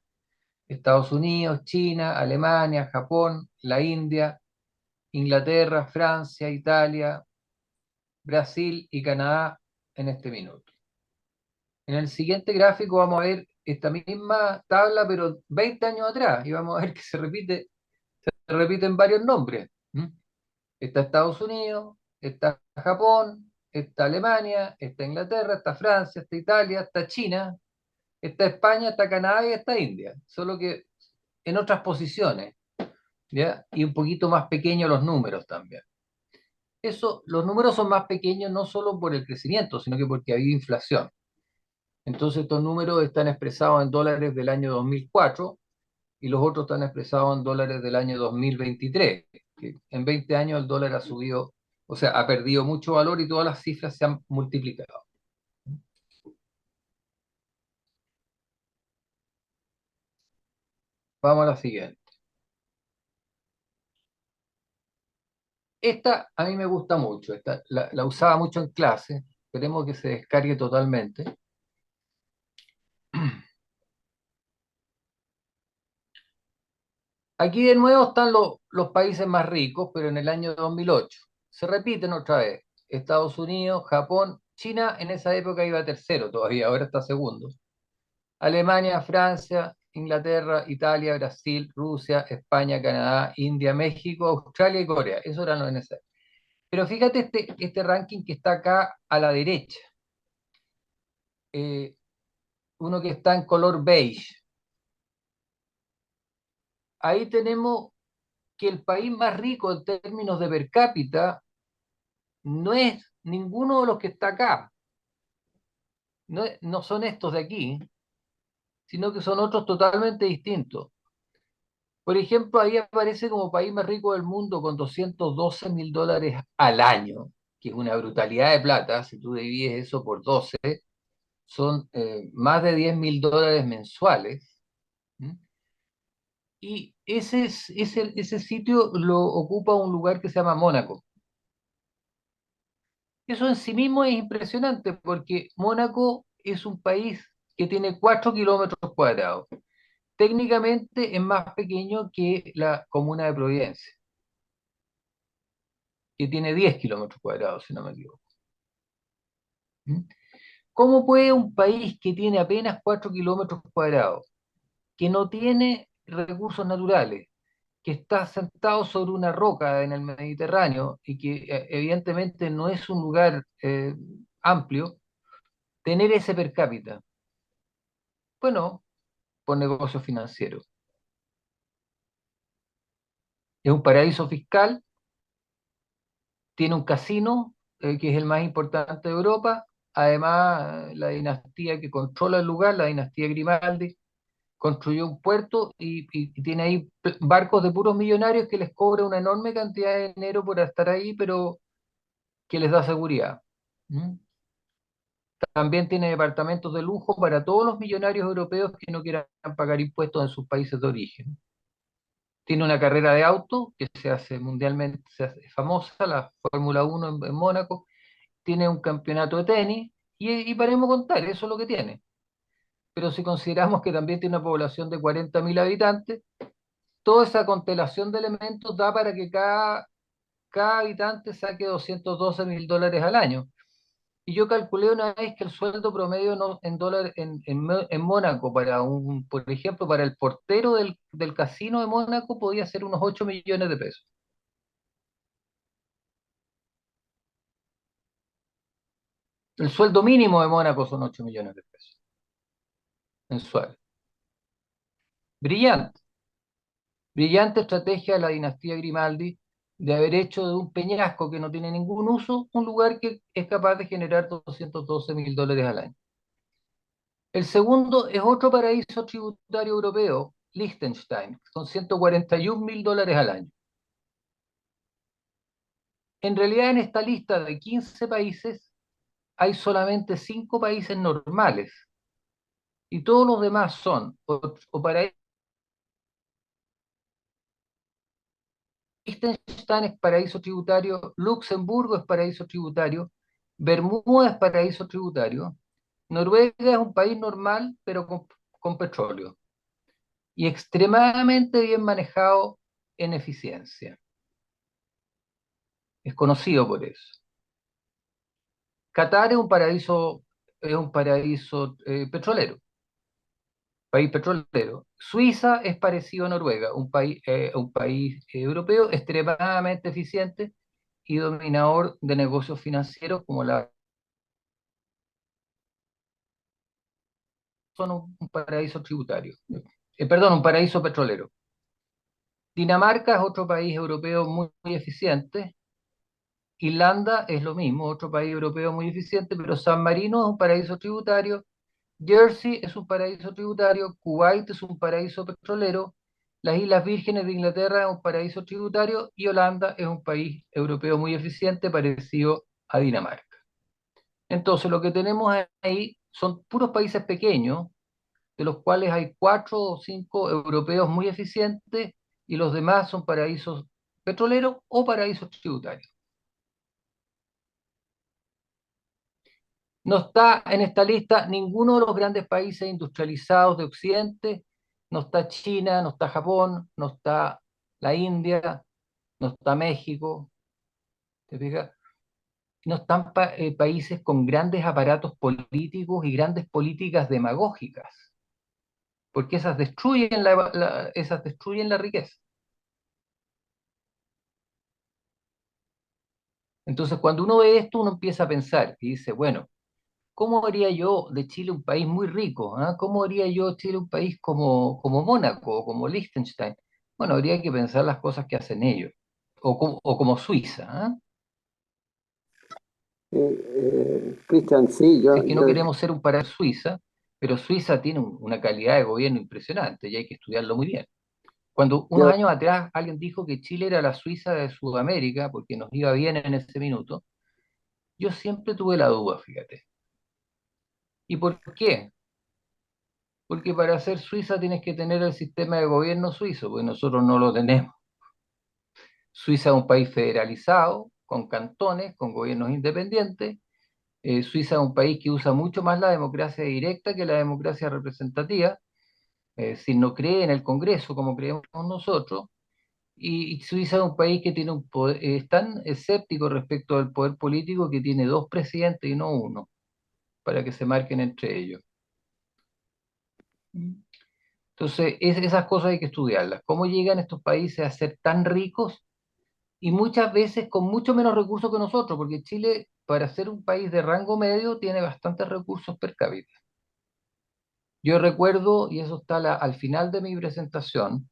[SPEAKER 2] Estados Unidos, China, Alemania, Japón, la India, Inglaterra, Francia, Italia, Brasil y Canadá en este minuto. En el siguiente gráfico vamos a ver esta misma tabla, pero 20 años atrás, y vamos a ver que se repiten varios nombres. ¿Mm? Está Estados Unidos, está Japón, está Alemania, está Inglaterra, está Francia, está Italia, está China, está España, está Canadá y está India. Solo que en otras posiciones, ¿ya? Y un poquito más pequeños los números también. Eso, los números son más pequeños no solo por el crecimiento, sino que porque ha habido inflación. Entonces estos números están expresados en dólares del año 2004 y los otros están expresados en dólares del año 2023, que en 20 años el dólar ha subido, o sea, ha perdido mucho valor y todas las cifras se han multiplicado. Vamos a la siguiente. Esta a mí me gusta mucho, esta, la usaba mucho en clase, esperemos que se descargue totalmente. Aquí de nuevo están los países más ricos, pero en el año 2008. Se repiten otra vez. Estados Unidos, Japón, China en esa época iba tercero todavía, ahora está segundo. Alemania, Francia, Inglaterra, Italia, Brasil, Rusia, España, Canadá, India, México, Australia y Corea. Eso eran los NSA. Pero fíjate este ranking que está acá a la derecha. Eh, uno que está en color beige. Ahí tenemos que el país más rico en términos de per cápita no es ninguno de los que está acá. No son estos de aquí, sino que son otros totalmente distintos. Por ejemplo, ahí aparece como país más rico del mundo con $212.000 al año, que es una brutalidad de plata. Si tú divides eso por 12, son más de $10.000 mensuales. ¿Mm? Y ese sitio lo ocupa un lugar que se llama Mónaco. Eso en sí mismo es impresionante porque Mónaco es un país que tiene 4 kilómetros cuadrados. Técnicamente es más pequeño que la comuna de Providencia, que tiene 10 kilómetros cuadrados, si no me equivoco. ¿Mm? ¿Cómo puede un país que tiene apenas 4 kilómetros cuadrados, que no tiene recursos naturales, que está sentado sobre una roca en el Mediterráneo y que evidentemente no es un lugar amplio, tener ese per cápita? Bueno, por negocios financieros. Es un paraíso fiscal, tiene un casino que es el más importante de Europa. Además, la dinastía que controla el lugar, la dinastía Grimaldi, construyó un puerto y tiene ahí barcos de puros millonarios que les cobra una enorme cantidad de dinero por estar ahí, pero que les da seguridad. ¿Mm? También tiene departamentos de lujo para todos los millonarios europeos que no quieran pagar impuestos en sus países de origen. Tiene una carrera de auto que se hace mundialmente, se hace famosa, la Fórmula 1 en Mónaco. Tiene un campeonato de tenis y paremos contar, eso es lo que tiene. Pero si consideramos que también tiene una población de 40.000 habitantes, toda esa constelación de elementos da para que cada habitante saque $212.000 al año. Y yo calculé una vez que el sueldo promedio en dólares en Mónaco, por ejemplo, para el portero del casino de Mónaco podía ser unos 8 millones de pesos. El sueldo mínimo de Mónaco son 8 millones de pesos mensuales. Brillante, brillante estrategia de la dinastía Grimaldi de haber hecho de un peñasco que no tiene ningún uso un lugar que es capaz de generar $212.000 al año. El segundo es otro paraíso tributario europeo, Liechtenstein, con $141.000 al año. En realidad, en esta lista de 15 países, hay solamente 5 países normales y todos los demás son o paraísos. Liechtenstein es paraíso tributario, Luxemburgo es paraíso tributario, Bermuda es paraíso tributario, Noruega es un país normal, pero con petróleo y extremadamente bien manejado en eficiencia. Es conocido por eso. Qatar es un paraíso petrolero, país petrolero. Suiza es parecido a Noruega, un país europeo extremadamente eficiente y dominador de negocios financieros como son un paraíso tributario. Perdón, un paraíso petrolero. Dinamarca es otro país europeo muy eficiente. Irlanda es lo mismo, otro país europeo muy eficiente, pero San Marino es un paraíso tributario. Jersey es un paraíso tributario, Kuwait es un paraíso petrolero, las Islas Vírgenes de Inglaterra es un paraíso tributario y Holanda es un país europeo muy eficiente parecido a Dinamarca. Entonces, lo que tenemos ahí son puros países pequeños, de los cuales hay 4 o 5 europeos muy eficientes y los demás son paraísos petroleros o paraísos tributarios. No está en esta lista ninguno de los grandes países industrializados de Occidente, No está China, no está Japón, no está la India, no está México, ¿te fijas? No están países con grandes aparatos políticos y grandes políticas demagógicas, porque esas destruyen la riqueza. Entonces, cuando uno ve esto, uno empieza a pensar y dice, bueno, ¿cómo haría yo de Chile un país muy rico? ¿Ah? ¿Cómo haría yo de Chile un país como Mónaco o como Liechtenstein? Bueno, habría que pensar las cosas que hacen ellos, o como Suiza. ¿Ah?
[SPEAKER 3] Cristian, sí,
[SPEAKER 2] Si es que no queremos ser un país Suiza, pero Suiza tiene una calidad de gobierno impresionante y hay que estudiarlo muy bien. Cuando unos
[SPEAKER 3] yo,
[SPEAKER 2] años atrás alguien dijo que Chile era la Suiza de Sudamérica porque nos iba bien en ese minuto, yo siempre tuve la duda, fíjate. ¿Y por qué? Porque para ser Suiza tienes que tener el sistema de gobierno suizo, porque nosotros no lo tenemos. Suiza es un país federalizado, con cantones, con gobiernos independientes. Suiza es un país que usa mucho más la democracia directa que la democracia representativa, si no cree en el Congreso como creemos nosotros. Y Suiza es un país que tiene un poder, es tan escéptico respecto al poder político que tiene dos presidentes y no uno, para que se marquen entre ellos. Entonces, esas cosas hay que estudiarlas. ¿Cómo llegan estos países a ser tan ricos y muchas veces con mucho menos recursos que nosotros? Porque Chile, para ser un país de rango medio, tiene bastantes recursos per cápita. Yo recuerdo, y eso está al final de mi presentación,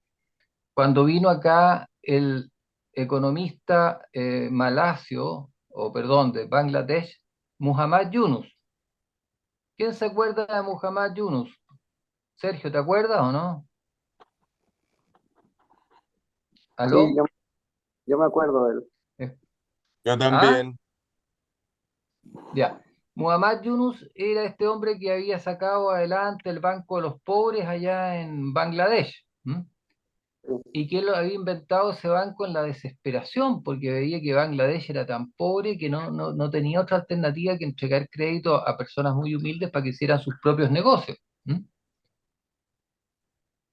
[SPEAKER 2] cuando vino acá el economista malasio, o perdón, de Bangladesh, Muhammad Yunus. ¿Quién se acuerda de Muhammad Yunus? Sergio, ¿te acuerdas o no?
[SPEAKER 3] sí,
[SPEAKER 2] ¿Aló?
[SPEAKER 3] yo me acuerdo de él.
[SPEAKER 2] Eh,
[SPEAKER 4] Yo
[SPEAKER 2] ¿Ah?
[SPEAKER 4] también.
[SPEAKER 2] Ya. Muhammad Yunus era este hombre que había sacado adelante el Banco de los Pobres allá en Bangladesh. ¿M? Y que él lo había inventado ese banco en la desesperación, porque veía que Bangladesh era tan pobre que no tenía otra alternativa que entregar crédito a personas muy humildes para que hicieran sus propios negocios. ¿M?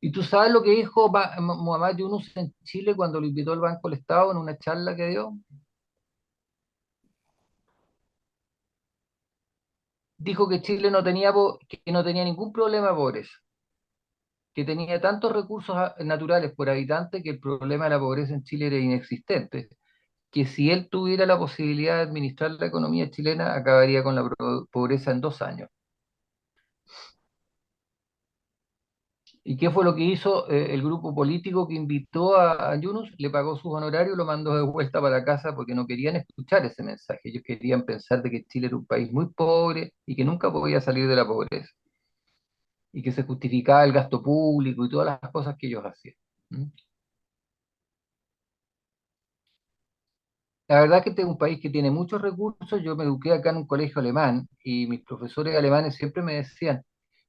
[SPEAKER 2] ¿Y tú sabes lo que dijo Muhammad Yunus en Chile cuando lo invitó el Banco del Estado en una charla que dio? Dijo que Chile que no tenía ningún problema de pobreza, que tenía tantos recursos naturales por habitante que el problema de la pobreza en Chile era inexistente, que si él tuviera la posibilidad de administrar la economía chilena, acabaría con la pobreza en 2 años. ¿Y qué fue lo que hizo el grupo político que invitó a Yunus? Le pagó sus honorarios y lo mandó de vuelta para casa porque no querían escuchar ese mensaje. Ellos querían pensar de que Chile era un país muy pobre y que nunca podía salir de la pobreza. Y que se justificaba el gasto público y todas las cosas que ellos hacían. ¿Mm? La verdad que este es un país que tiene muchos recursos. Yo me eduqué acá en un colegio alemán y mis profesores alemanes siempre me decían,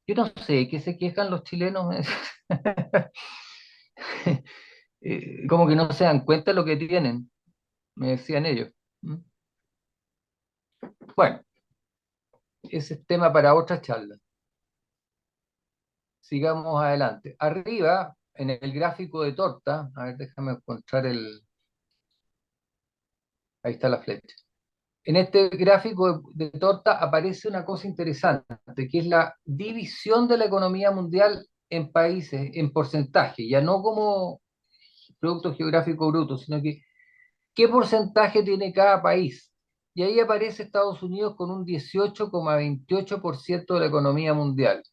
[SPEAKER 2] yo no sé, ¿qué se quejan los chilenos? Me decían. Como que no se dan cuenta de lo que tienen, me decían ellos. ¿Mm? Bueno, ese es tema para otra charla. Sigamos adelante. Arriba, en el gráfico de torta, a ver, déjame encontrar ahí está la flecha. En este gráfico de torta aparece una cosa interesante, que es la división de la economía mundial en países, en porcentaje, ya no como producto geográfico bruto, sino que qué porcentaje tiene cada país. Y ahí aparece Estados Unidos con un 18,28% de la economía mundial.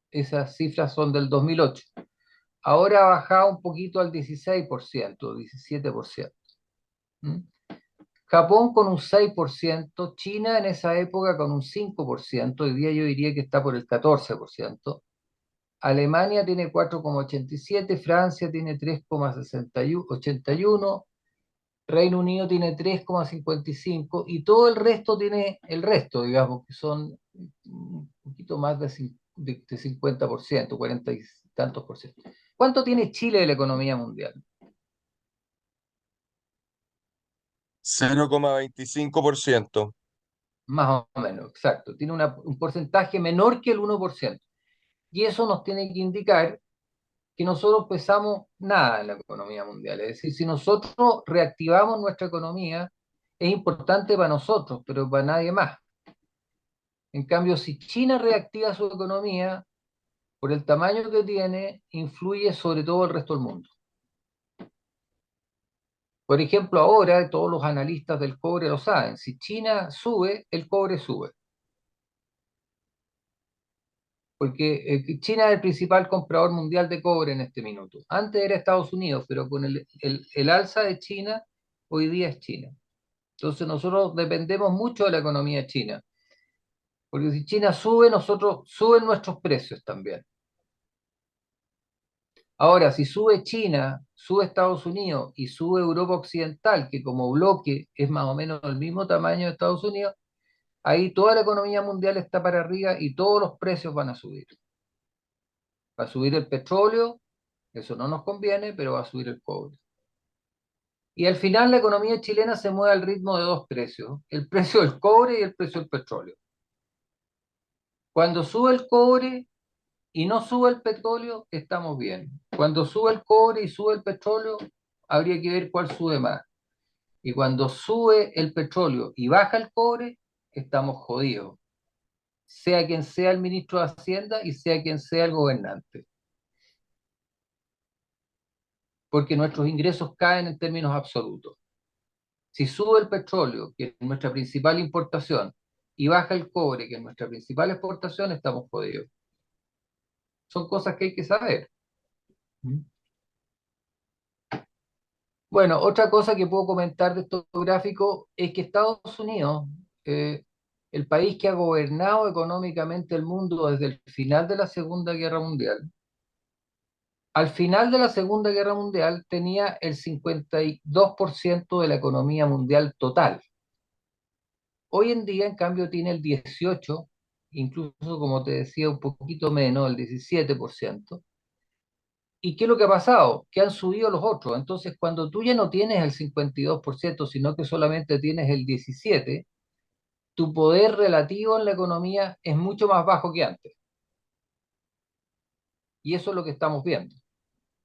[SPEAKER 2] Esas cifras son del 2008. Ahora ha bajado un poquito al 16%, 17%. ¿Mm? Japón con un 6%, China en esa época con un 5%, hoy día yo diría que está por el 14%, Alemania tiene 4,87%, Francia tiene 3,81%, Reino Unido tiene 3,55% y todo el resto tiene el resto, digamos, que son un poquito más de 50%, 40 y tantos por ciento. ¿Cuánto tiene Chile de la economía mundial?
[SPEAKER 4] 0,25%.
[SPEAKER 2] Más o menos, exacto. Tiene un porcentaje menor que el 1%. Y eso nos tiene que indicar que nosotros pesamos nada en la economía mundial. Es decir, si nosotros reactivamos nuestra economía, es importante para nosotros, pero para nadie más. En cambio, si China reactiva su economía, por el tamaño que tiene, influye sobre todo el resto del mundo. Por ejemplo, ahora todos los analistas del cobre lo saben. Si China sube, el cobre sube. Porque China es el principal comprador mundial de cobre en este minuto. Antes era Estados Unidos, pero con el alza de China, hoy día es China. Entonces nosotros dependemos mucho de la economía china. Porque si China sube, nosotros suben nuestros precios también. Ahora, si sube China, sube Estados Unidos y sube Europa Occidental, que como bloque es más o menos el mismo tamaño de Estados Unidos, ahí toda la economía mundial está para arriba y todos los precios van a subir. Va a subir el petróleo, eso no nos conviene, pero va a subir el cobre. Y al final la economía chilena se mueve al ritmo de dos precios, el precio del cobre y el precio del petróleo. Cuando sube el cobre y no sube el petróleo, estamos bien. Cuando sube el cobre y sube el petróleo, habría que ver cuál sube más. Y cuando sube el petróleo y baja el cobre, estamos jodidos. Sea quien sea el ministro de Hacienda y sea quien sea el gobernante. Porque nuestros ingresos caen en términos absolutos. Si sube el petróleo, que es nuestra principal importación, y baja el cobre, que es nuestra principal exportación, estamos jodidos. Son cosas que hay que saber. Bueno, otra cosa que puedo comentar de estos gráficos es que Estados Unidos, eh, el país que ha gobernado económicamente el mundo desde el final de la Segunda Guerra Mundial, al final de la Segunda Guerra Mundial tenía el 52% de la economía mundial total. Hoy en día, en cambio, tiene el 18%, incluso como te decía, un poquito menos, el 17%. ¿Y qué es lo que ha pasado? Que han subido los otros. Entonces, cuando tú ya no tienes el 52%, sino que solamente tienes el 17%, tu poder relativo en la economía es mucho más bajo que antes. Y eso es lo que estamos viendo.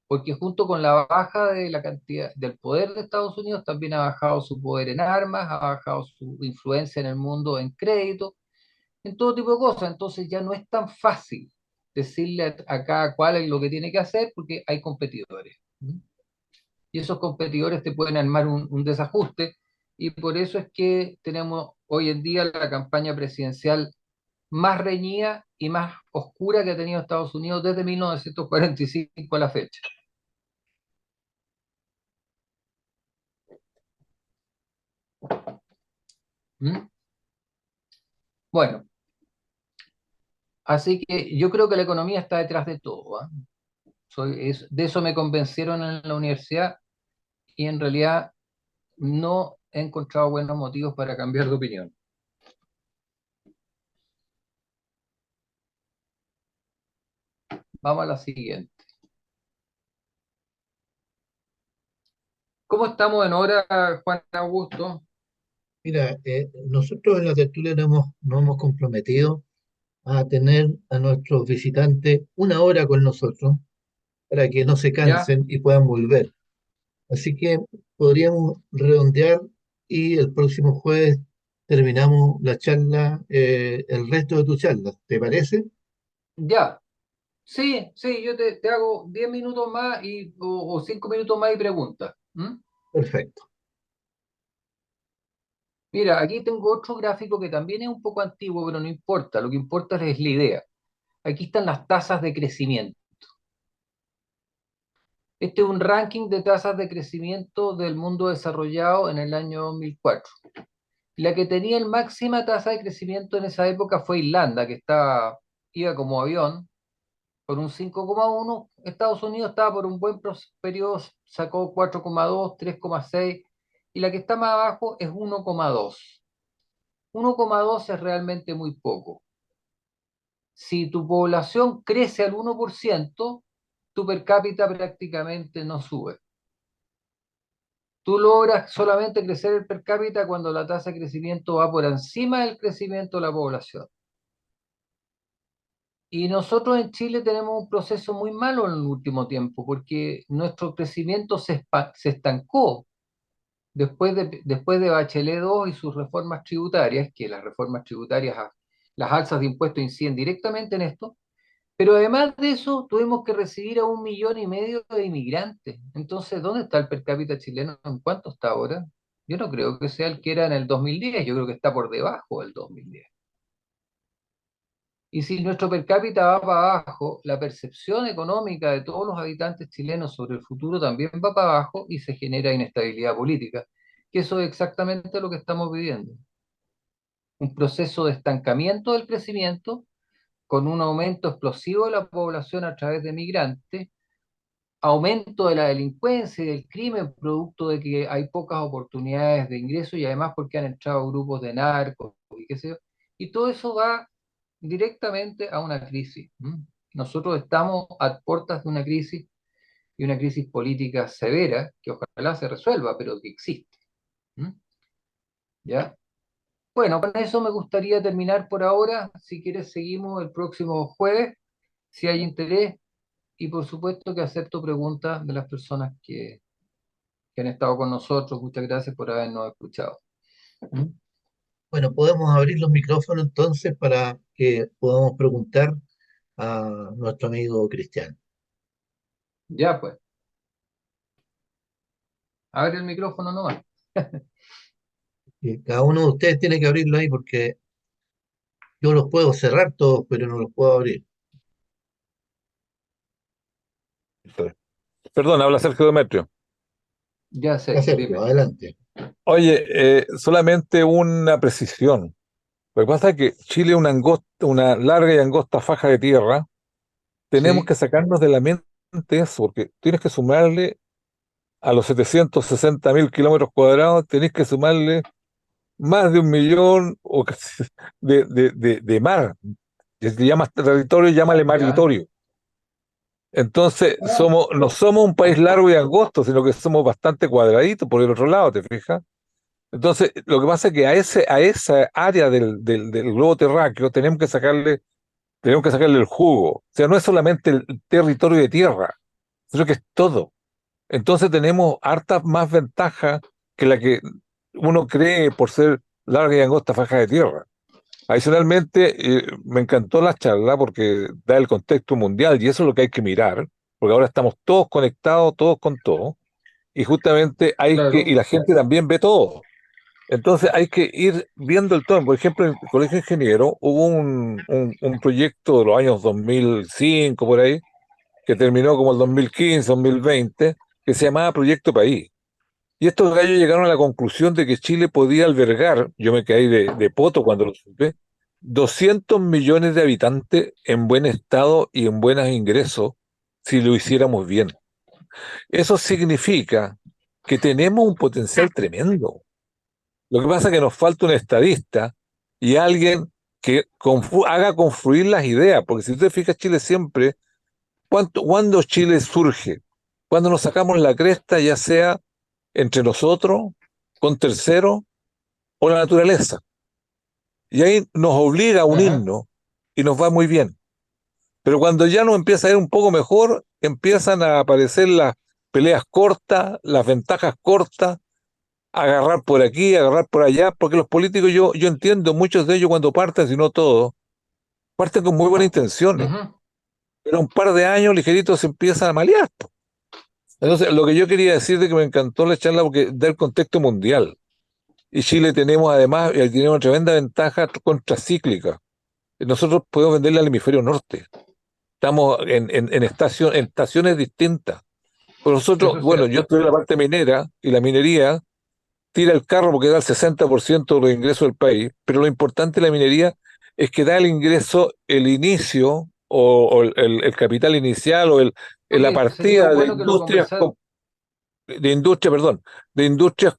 [SPEAKER 2] Porque junto con la baja de la cantidad del poder de Estados Unidos, también ha bajado su poder en armas, ha bajado su influencia en el mundo en crédito, en todo tipo de cosas. Entonces ya no es tan fácil decirle a cada cual lo que tiene que hacer porque hay competidores. Y esos competidores te pueden armar un desajuste, y por eso es que tenemos hoy en día la campaña presidencial más reñida y más oscura que ha tenido Estados Unidos desde 1945 a la fecha. ¿Mm? Bueno, así que yo creo que la economía está detrás de todo, ¿ah? De eso me convencieron en la universidad y en realidad no he encontrado buenos motivos para cambiar de opinión. Vamos a la siguiente. ¿Cómo estamos en hora, Juan Augusto?
[SPEAKER 1] Mira, nosotros en la tertulia nos hemos comprometido a tener a nuestros visitantes una hora con nosotros para que no se
[SPEAKER 2] ¿Ya?
[SPEAKER 1] cansen y puedan volver. Así que podríamos redondear y el próximo jueves terminamos la charla, el resto de tu charla. ¿Te parece?
[SPEAKER 2] ¿Ya? Sí, sí, yo te hago 10 minutos más o 5 minutos más y preguntas. ¿Mm?
[SPEAKER 1] Perfecto.
[SPEAKER 2] Mira, aquí tengo otro gráfico que también es un poco antiguo, pero no importa, lo que importa es la idea. Aquí están las tasas de crecimiento. Este es un ranking de tasas de crecimiento del mundo desarrollado en el año 2004. La que tenía el máxima tasa de crecimiento en esa época fue Irlanda, que iba como avión por un 5,1. Estados Unidos estaba por un buen periodo, sacó 4,2, 3,6, y la que está más abajo es 1,2. 1,2 es realmente muy poco. Si tu población crece al 1%, tu per cápita prácticamente no sube. Tú logras solamente crecer el per cápita cuando la tasa de crecimiento va por encima del crecimiento de la población. Y nosotros en Chile tenemos un proceso muy malo en el último tiempo, porque nuestro crecimiento se estancó después de Bachelet 2 y sus reformas tributarias, que las reformas tributarias, las alzas de impuestos inciden directamente en esto, pero además de eso tuvimos que recibir a 1,5 millones de inmigrantes. Entonces, ¿dónde está el per cápita chileno? ¿En cuánto está ahora? Yo no creo que sea el que era en el 2010, yo creo que está por debajo del 2010. Y si nuestro per cápita va para abajo, la percepción económica de todos los habitantes chilenos sobre el futuro también va para abajo y se genera inestabilidad política, que eso es exactamente lo que estamos viviendo. Un proceso de estancamiento del crecimiento con un aumento explosivo de la población a través de migrantes, aumento de la delincuencia y del crimen producto de que hay pocas oportunidades de ingreso y además porque han entrado grupos de narcos y qué sé yo. Y todo eso va directamente a una crisis. Nosotros estamos a puertas de una crisis y una crisis política severa que ojalá se resuelva, pero que existe. ¿Ya? Bueno, con eso me gustaría terminar por ahora. Si quieres, seguimos el próximo jueves, si hay interés, y por supuesto que acepto preguntas de las personas que han estado con nosotros. Muchas gracias por habernos escuchado.
[SPEAKER 1] Bueno, podemos abrir los micrófonos entonces para que podamos preguntar a nuestro amigo Cristian.
[SPEAKER 2] Ya pues, abre el micrófono nomás.
[SPEAKER 1] Y cada uno de ustedes tiene que abrirlo ahí porque yo los puedo cerrar todos, pero no los puedo abrir.
[SPEAKER 5] Perdón, habla Sergio Demetrio.
[SPEAKER 2] Ya
[SPEAKER 1] Ya,
[SPEAKER 2] sé,
[SPEAKER 1] Sergio,
[SPEAKER 2] dime.
[SPEAKER 1] adelante.
[SPEAKER 5] Oye, solamente una precisión. Lo que pasa es que Chile es una larga y angosta faja de tierra. Tenemos que
[SPEAKER 2] Sí,
[SPEAKER 5] sacarnos de la mente eso, porque tienes que sumarle a los 760.000 kilómetros cuadrados, tenés que sumarle más de 1 millón de mar. Si te llamas territorio, llámale
[SPEAKER 2] ya.
[SPEAKER 5] maritorio. Entonces,
[SPEAKER 2] Uh,
[SPEAKER 5] no somos un país largo y angosto, sino que somos bastante cuadraditos por el otro lado, ¿te fijas? Entonces, lo que pasa es que a esa área del globo terráqueo tenemos que sacarle el jugo. O sea, no es solamente el territorio de tierra, sino que es todo. Entonces tenemos hartas más ventajas que la que uno cree por ser larga y angosta faja de tierra. Adicionalmente, me encantó la charla porque da el contexto mundial y eso es lo que hay que mirar, porque ahora estamos todos conectados, todos con todo, y justamente y
[SPEAKER 2] claro.
[SPEAKER 5] la gente también ve todo. Entonces hay que ir viendo el todo. Por ejemplo, en el Colegio Ingeniero hubo un proyecto de los años 2005 por ahí, que terminó como el 2015, 2020, que se llamaba Proyecto País. Y estos gallos llegaron a la conclusión de que Chile podía albergar, yo me caí de poto cuando lo supe, 200 millones de habitantes en buen estado y en buenos ingresos si lo hiciéramos bien. Eso significa que tenemos un potencial tremendo. Lo que pasa es que nos falta un estadista y alguien que haga confluir las ideas, porque si tú te fijas, Chile siempre, ¿cuándo Chile surge? Cuando nos sacamos la cresta, ya sea entre nosotros, con terceros o la naturaleza. Y ahí nos obliga a
[SPEAKER 2] Ajá.
[SPEAKER 5] unirnos y nos va muy bien. Pero cuando ya nos empieza a ir un poco mejor, empiezan a aparecer las peleas cortas, las ventajas cortas, agarrar por aquí, agarrar por allá, porque los políticos, yo entiendo, muchos de ellos cuando parten, si no todos, parten con muy buenas intenciones,
[SPEAKER 2] Ujú.
[SPEAKER 5] pero un par de años ligeritos se empiezan a malear. Entonces, lo que yo quería decir de que me encantó la charla porque da el contexto mundial. Y Chile tenemos además, tiene una tremenda ventaja contracíclica. Nosotros podemos venderle al hemisferio norte. Estamos en estaciones distintas. Pero nosotros,
[SPEAKER 2] Eso es
[SPEAKER 5] bueno, yo
[SPEAKER 2] cierto.
[SPEAKER 5] estoy en la parte minera y la minería tira el carro porque da el 60% de los ingresos del país, pero lo importante de la minería es que da el ingreso, el inicio o el capital inicial la
[SPEAKER 2] Oye, sería
[SPEAKER 5] partida
[SPEAKER 2] bueno que lo conversara.
[SPEAKER 5] de industria, perdón, de industrias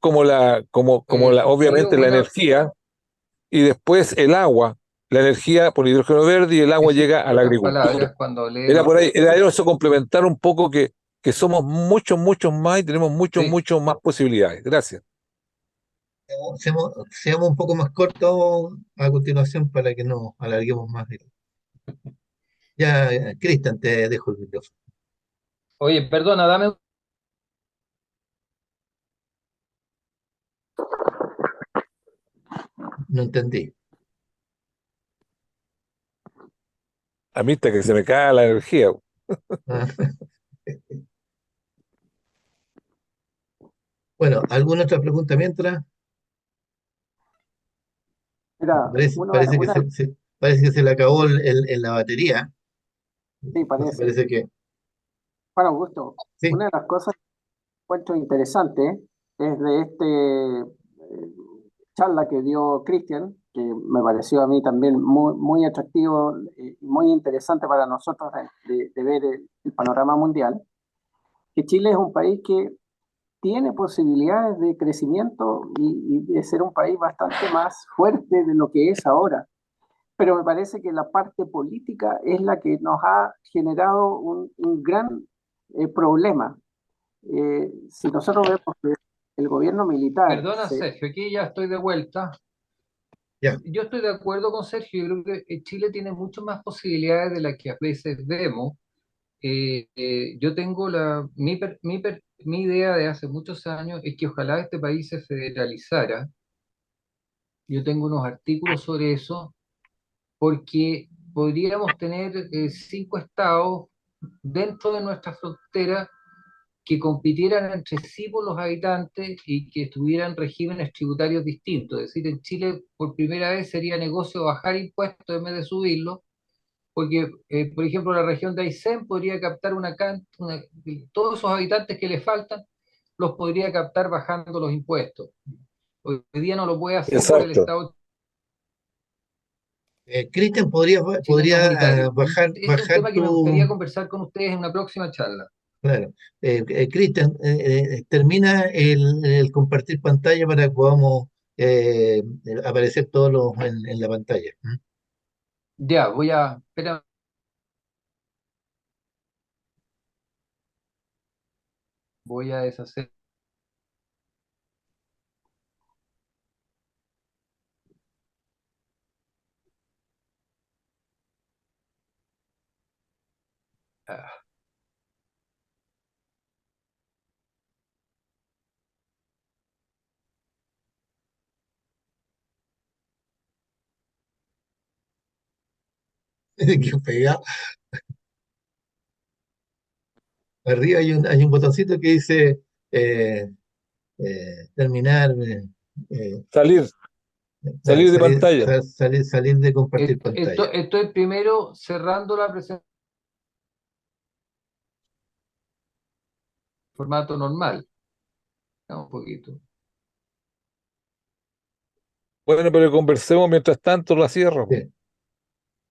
[SPEAKER 2] Sería
[SPEAKER 5] obviamente la
[SPEAKER 2] buena,
[SPEAKER 5] energía y después el agua, la energía por hidrógeno verde y el agua
[SPEAKER 2] decir
[SPEAKER 5] llega a la
[SPEAKER 2] otras
[SPEAKER 5] agricultura.
[SPEAKER 2] palabras cuando
[SPEAKER 5] Era
[SPEAKER 2] leemos.
[SPEAKER 5] por ahí, era eso complementar un poco que somos muchos, muchos más y tenemos muchos,
[SPEAKER 2] Sí,
[SPEAKER 5] muchos más posibilidades. Gracias.
[SPEAKER 1] Seamos un poco más cortos a continuación para que no alarguemos más. Ya, Cristian, te dejo el micrófono.
[SPEAKER 2] Oye, perdona, dame.
[SPEAKER 1] No entendí.
[SPEAKER 5] A mí está que se me cae la energía.
[SPEAKER 1] Ah, bueno, ¿alguna otra pregunta mientras?
[SPEAKER 3] Mira,
[SPEAKER 1] Parece que
[SPEAKER 3] una,
[SPEAKER 1] parece que se le acabó la batería.
[SPEAKER 3] sí,
[SPEAKER 1] Entonces
[SPEAKER 3] parece.
[SPEAKER 1] parece que
[SPEAKER 3] Para Augusto,
[SPEAKER 1] sí.
[SPEAKER 3] una de las cosas que encuentro interesante es de charla que dio Cristian, que me pareció a mí también muy atractivo y muy interesante para nosotros de ver el panorama mundial, que Chile es un país que tiene posibilidades de crecimiento y de ser un país bastante más fuerte de lo que es ahora. Pero me parece que la parte política es la que nos ha generado un gran problema. Si nosotros vemos que el gobierno militar
[SPEAKER 2] Perdona, Sergio, aquí ya estoy de vuelta.
[SPEAKER 1] Ya.
[SPEAKER 2] Yo estoy de acuerdo con Sergio, yo creo que Chile tiene mucho más posibilidades de las que a veces vemos. Yo tengo mi idea de hace muchos años es que ojalá este país se federalizara. Yo tengo unos artículos sobre eso, porque podríamos tener 5 estados dentro de nuestra frontera que compitieran entre sí por los habitantes y que tuvieran regímenes tributarios distintos. Es decir, en Chile por primera vez sería negocio bajar impuestos en vez de subirlos, porque, por ejemplo, la región de Aysén podría captar todos esos habitantes que le faltan, los podría captar bajando los impuestos. Hoy día no lo puede hacer por el
[SPEAKER 5] Exacto.
[SPEAKER 2] Estado
[SPEAKER 1] Cristian,
[SPEAKER 2] chileno
[SPEAKER 1] podría
[SPEAKER 2] unitario. Ese es un
[SPEAKER 1] bajar
[SPEAKER 2] tema que me gustaría
[SPEAKER 1] tu...
[SPEAKER 2] conversar con ustedes en una próxima charla.
[SPEAKER 1] Claro. Cristian, termina el compartir pantalla para que podamos aparecer todos en la pantalla. ¿Mm?
[SPEAKER 2] Ya, espera, voy a deshacer. ah,
[SPEAKER 1] Que pega. Arriba hay un botoncito que dice eh, terminar,
[SPEAKER 5] Salir,
[SPEAKER 1] claro,
[SPEAKER 5] salir de pantalla.
[SPEAKER 1] salir de compartir pantalla.
[SPEAKER 2] Estoy primero cerrando la presentación en formato normal. Un poquito.
[SPEAKER 5] Bueno, pero conversemos mientras tanto la cierro.
[SPEAKER 1] Sí.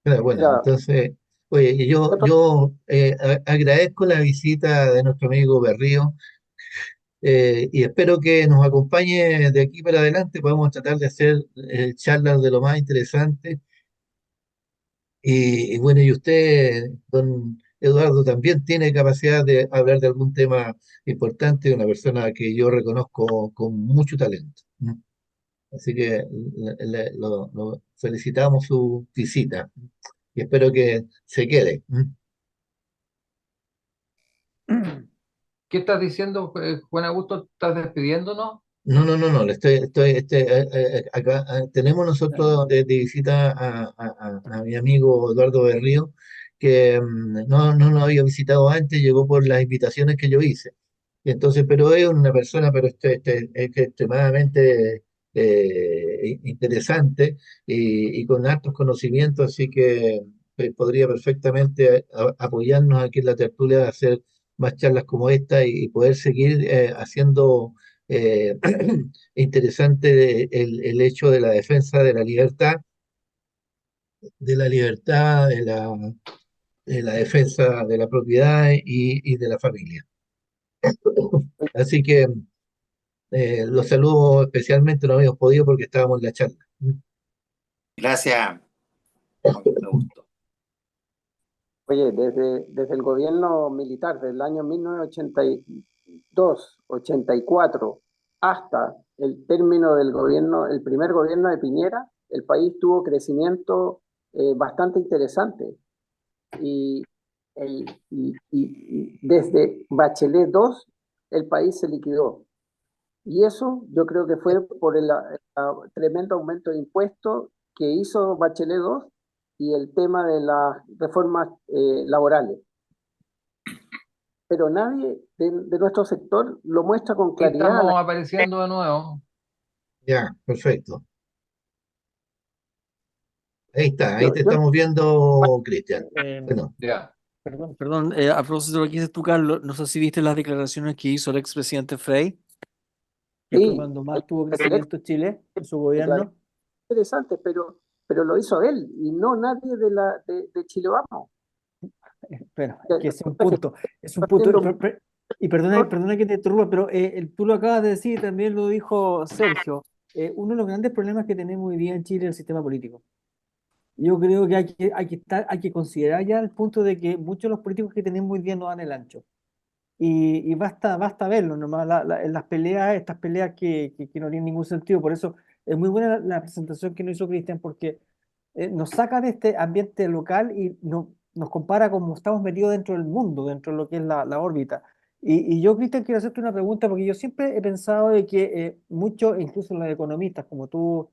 [SPEAKER 1] Claro, bueno,
[SPEAKER 3] mira,
[SPEAKER 1] entonces, oye, y yo agradezco la visita de nuestro amigo Berrío y espero que nos acompañe de aquí para adelante. Podemos tratar de hacer charlas de lo más interesante. Y bueno, y usted, don Eduardo, también tiene capacidad de hablar de algún tema importante, una persona que yo reconozco con mucho talento. ¿No? Así que lo felicitamos su visita y espero que se quede. ¿No?
[SPEAKER 2] ¿Qué estás diciendo, Juan Augusto? ¿Estás despidiéndonos?
[SPEAKER 1] No, acá tenemos nosotros de visita a mi amigo Eduardo Berrío, que no nos había visitado antes, llegó por las invitaciones que yo hice. Y entonces, pero es una persona, pero es que extremadamente interesante y con altos conocimientos, así que podría perfectamente apoyarnos aquí en la tertulia a hacer más charlas como esta y poder seguir haciendo eh, interesante el hecho de la defensa de la libertad, de la defensa de la propiedad y de la familia. Así que los saludo especialmente, no habíamos podido porque estábamos en la charla.
[SPEAKER 6] Gracias, me gustó.
[SPEAKER 3] oye, desde el gobierno militar del año 1982, 84, hasta el término del gobierno, el primer gobierno de Piñera, el país tuvo crecimiento bastante interesante. y, y desde Bachelet 2 el país se liquidó. Y eso yo creo que fue por el tremendo aumento de impuestos que hizo Bachelet 2 y el tema de las reformas laborales. Pero nadie de nuestro sector lo muestra con
[SPEAKER 2] Ahí
[SPEAKER 3] claridad.
[SPEAKER 2] estamos apareciendo de nuevo.
[SPEAKER 1] Ya, perfecto. Ahí está, ahí
[SPEAKER 3] Yo,
[SPEAKER 1] te
[SPEAKER 3] yo
[SPEAKER 1] estamos viendo, Cristian.
[SPEAKER 7] Eh,
[SPEAKER 1] Bueno,
[SPEAKER 2] Ya.
[SPEAKER 7] perdón, a propósito de lo que dices tú, Carlos, no sé si viste las declaraciones que hizo el expresidente Frei, que fue
[SPEAKER 3] sí,
[SPEAKER 7] cuando más tuvo
[SPEAKER 3] el
[SPEAKER 7] crecimiento Chile en su
[SPEAKER 3] declaración
[SPEAKER 7] gobierno.
[SPEAKER 3] interesante, pero lo hizo él y no nadie de Chile Vamos.
[SPEAKER 7] Pero es
[SPEAKER 3] Que
[SPEAKER 7] que
[SPEAKER 3] resulta que
[SPEAKER 7] es un
[SPEAKER 3] está
[SPEAKER 7] punto,
[SPEAKER 3] haciendo
[SPEAKER 7] y perdona que te interrumpa, pero tú lo acabas de decir, también lo dijo Sergio. Uno de los grandes problemas que tenemos hoy día en Chile es el sistema político. Yo creo que hay que considerar ya el punto de que muchos de los políticos que tenemos hoy día no dan el ancho. Y basta verlo nomás, en las peleas, estas peleas que no tienen ningún sentido. Por eso es muy buena la presentación que nos hizo Cristian, porque nos saca de este ambiente local y nos compara como estamos metidos dentro del mundo, dentro de lo que es la órbita. Y yo, Cristian, quiero hacerte una pregunta, porque yo siempre he pensado de que muchos, incluso los economistas como tú,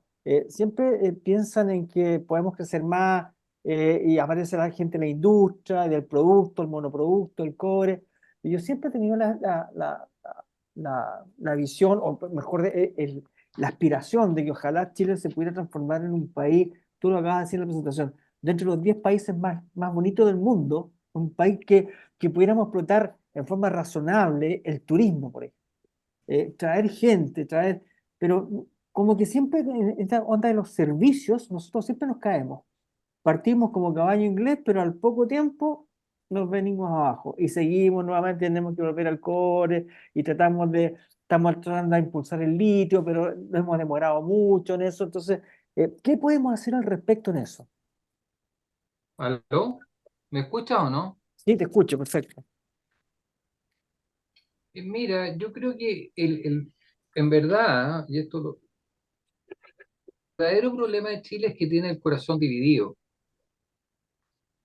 [SPEAKER 7] siempre piensan en que podemos crecer más y aparece la gente en la industria, del producto, el monoproducto, el cobre. Y yo siempre he tenido la visión, o mejor, la aspiración de que ojalá Chile se pudiera transformar en un país, tú lo acabas de decir en la presentación, dentro de los 10 países más bonitos del mundo, un país que pudiéramos explotar en forma razonable el turismo, por ejemplo. Traer gente, pero como que siempre en esta onda de los servicios, nosotros siempre nos caemos. Partimos como caballo inglés, pero al poco tiempo nos venimos abajo y seguimos nuevamente, tenemos que volver al cobre y estamos tratando de impulsar el litio, pero nos hemos demorado mucho en eso. Entonces, ¿qué podemos hacer al respecto en eso?
[SPEAKER 2] ¿Aló? ¿Me escuchas o no?
[SPEAKER 7] Sí, te escucho, perfecto.
[SPEAKER 2] Mira, yo creo que en verdad, y el verdadero problema de Chile es que tiene el corazón dividido.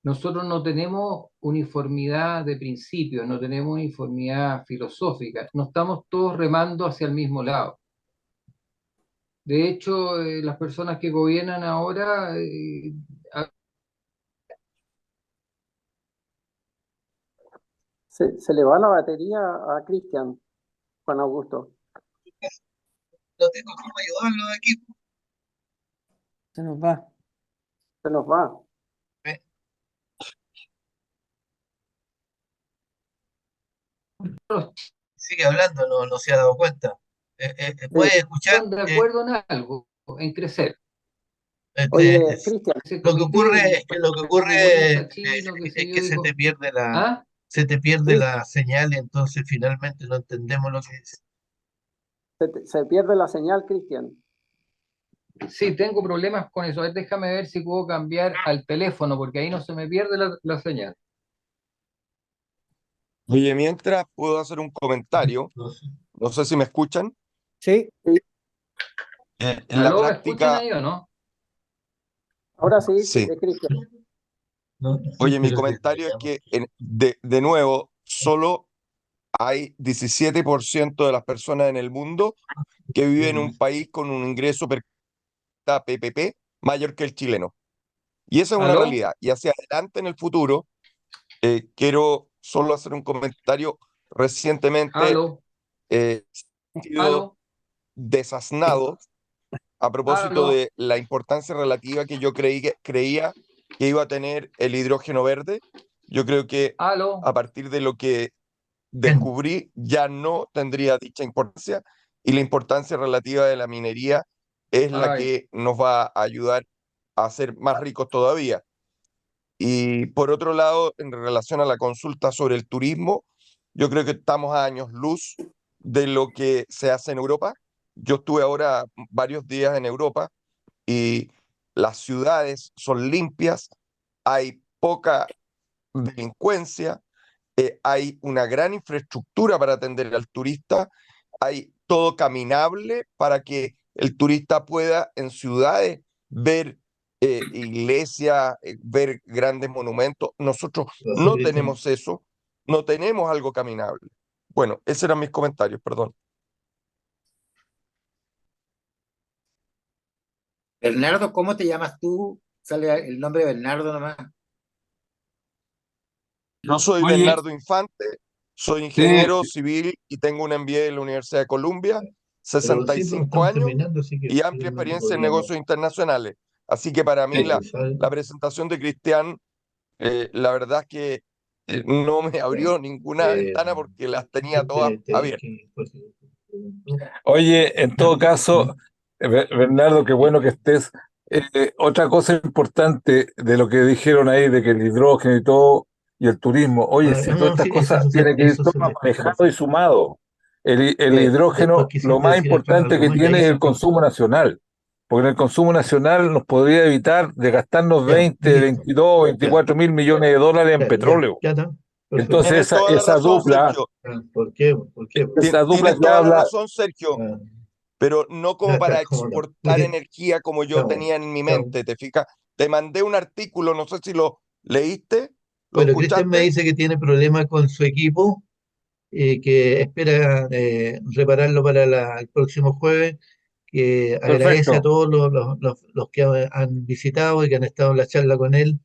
[SPEAKER 2] Nosotros no tenemos uniformidad de principios, no tenemos uniformidad filosófica, no estamos todos remando hacia el mismo lado. De hecho, las personas que gobiernan ahora,
[SPEAKER 3] se le va la batería a Cristian, Juan Augusto.
[SPEAKER 1] no tengo cómo ayudarlo de aquí.
[SPEAKER 7] Se nos va.
[SPEAKER 3] Se nos va.
[SPEAKER 1] Eh, Sigue hablando, no se ha dado cuenta.
[SPEAKER 3] Sí.
[SPEAKER 1] Puede escuchar.
[SPEAKER 2] están de acuerdo en algo, en crecer.
[SPEAKER 3] Oye,
[SPEAKER 1] Es-
[SPEAKER 3] Cristian,
[SPEAKER 2] Ese
[SPEAKER 1] lo que ocurre
[SPEAKER 2] comité
[SPEAKER 1] es que lo que ocurre
[SPEAKER 2] comunista chino, qué sé
[SPEAKER 1] es
[SPEAKER 2] yo,
[SPEAKER 1] que
[SPEAKER 2] dijo, ah,
[SPEAKER 1] se te pierde
[SPEAKER 3] Cristian,
[SPEAKER 1] la señal y entonces finalmente no entendemos lo que dice.
[SPEAKER 3] se pierde la señal, Cristian.
[SPEAKER 2] sí, tengo problemas con eso. A ver, déjame ver si puedo cambiar al teléfono, porque ahí no se me pierde la señal.
[SPEAKER 4] Oye, mientras puedo hacer un comentario,
[SPEAKER 1] No sé.
[SPEAKER 4] no sé si me escuchan.
[SPEAKER 7] Sí,
[SPEAKER 3] Sí,
[SPEAKER 4] En la
[SPEAKER 2] ¿Aló, me escuchan
[SPEAKER 4] práctica,
[SPEAKER 2] ahí o no?
[SPEAKER 3] ahora sí,
[SPEAKER 4] sí.
[SPEAKER 3] Cristian.
[SPEAKER 1] No sé,
[SPEAKER 4] Oye, mi
[SPEAKER 1] pero
[SPEAKER 4] comentario es que, de nuevo, solo hay 17% de las personas en el mundo que viven en un país con un ingreso per cápita PPP mayor que el chileno. Y esa es una
[SPEAKER 2] ¿Aló?
[SPEAKER 4] realidad. Y hacia adelante en el futuro, quiero solo hacer un comentario. Recientemente
[SPEAKER 2] ¿Aló?
[SPEAKER 4] he sido
[SPEAKER 2] ¿Aló?
[SPEAKER 4] desasnado a propósito
[SPEAKER 2] ¿Aló?
[SPEAKER 4] de la importancia relativa que yo creía que iba a tener el hidrógeno verde. Yo creo que
[SPEAKER 2] ¿Aló?
[SPEAKER 4] a partir de lo que
[SPEAKER 1] bien,
[SPEAKER 4] descubrí ya no tendría dicha importancia, y la importancia relativa de la minería es la
[SPEAKER 2] Ay,
[SPEAKER 4] que nos va a ayudar a ser más ricos todavía. Y por otro lado, en relación a la consulta sobre el turismo, yo creo que estamos a años luz de lo que se hace en Europa. Yo estuve ahora varios días en Europa y las ciudades son limpias, hay poca delincuencia, hay una gran infraestructura para atender al turista, hay todo caminable para que el turista pueda en ciudades ver iglesias, ver grandes monumentos. Nosotros
[SPEAKER 1] Razón,
[SPEAKER 4] no
[SPEAKER 1] Cristian.
[SPEAKER 4] tenemos eso, no tenemos algo caminable. Bueno, esos eran mis comentarios, perdón.
[SPEAKER 6] Bernardo, ¿cómo te llamas tú? Sale el nombre de Bernardo nomás.
[SPEAKER 4] Yo soy
[SPEAKER 5] Oye,
[SPEAKER 4] Bernardo Infante, soy
[SPEAKER 5] sí,
[SPEAKER 4] ingeniero civil y tengo un MBA en la Universidad de Columbia,
[SPEAKER 1] Pero sí, pues
[SPEAKER 4] 65
[SPEAKER 1] estamos
[SPEAKER 4] años
[SPEAKER 1] terminando, así que
[SPEAKER 4] y
[SPEAKER 1] sí,
[SPEAKER 4] amplia experiencia en
[SPEAKER 1] podríamos
[SPEAKER 4] negocios internacionales. Así que para mí
[SPEAKER 5] sí.
[SPEAKER 1] finalizar.
[SPEAKER 4] la presentación de Cristian, la verdad es que no me
[SPEAKER 1] Ya.
[SPEAKER 4] abrió ninguna
[SPEAKER 1] Eh,
[SPEAKER 4] ventana porque las tenía todas abiertas.
[SPEAKER 5] Oye, en
[SPEAKER 1] Ya.
[SPEAKER 5] todo caso, Bernardo, qué bueno que estés. Otra cosa importante de lo que dijeron ahí, de que el hidrógeno y todo, y el turismo, oye, si todas
[SPEAKER 1] No,
[SPEAKER 5] estas
[SPEAKER 1] sí,
[SPEAKER 5] cosas tienen que ir
[SPEAKER 1] eso
[SPEAKER 5] todo
[SPEAKER 1] se me escucha
[SPEAKER 5] aparejado y
[SPEAKER 1] perfecto.
[SPEAKER 5] sumado. El
[SPEAKER 1] Después
[SPEAKER 5] hidrógeno, lo
[SPEAKER 1] quisiste
[SPEAKER 5] más
[SPEAKER 1] decir
[SPEAKER 5] importante
[SPEAKER 1] algo
[SPEAKER 5] que
[SPEAKER 1] más y
[SPEAKER 5] tiene
[SPEAKER 1] ahí
[SPEAKER 5] es
[SPEAKER 1] se
[SPEAKER 5] el consumo nacional, porque en el consumo nacional nos podría evitar de gastarnos
[SPEAKER 1] ya,
[SPEAKER 5] 20,
[SPEAKER 1] listo.
[SPEAKER 5] 22,
[SPEAKER 1] Ya,
[SPEAKER 5] 24 mil millones de dólares en
[SPEAKER 1] ya, ya,
[SPEAKER 5] petróleo.
[SPEAKER 1] ya está. Perfecto.
[SPEAKER 5] Entonces,
[SPEAKER 4] Tienes toda la
[SPEAKER 5] esa
[SPEAKER 4] razón,
[SPEAKER 5] dupla,
[SPEAKER 4] Sergio.
[SPEAKER 1] ¿Por qué? ¿Por qué?
[SPEAKER 5] esa dupla
[SPEAKER 4] Tienes
[SPEAKER 5] que
[SPEAKER 4] toda la
[SPEAKER 5] habla,
[SPEAKER 4] razón, Sergio,
[SPEAKER 1] Ah,
[SPEAKER 4] pero no
[SPEAKER 1] ya
[SPEAKER 4] como
[SPEAKER 1] está,
[SPEAKER 4] para
[SPEAKER 1] cómo no. Muy
[SPEAKER 4] exportar
[SPEAKER 1] bien.
[SPEAKER 4] energía como yo
[SPEAKER 1] Estamos,
[SPEAKER 4] tenía en mi
[SPEAKER 1] estamos.
[SPEAKER 4] mente, ¿te fijas? Te mandé un artículo, no sé si lo leíste, ¿lo
[SPEAKER 1] Bueno, Cristian me
[SPEAKER 4] escuchaste?
[SPEAKER 1] dice que tiene problemas con su equipo, que espera repararlo para el próximo jueves, que agradece a
[SPEAKER 5] perfecto.
[SPEAKER 1] todos los que han visitado y que han estado en la charla con él,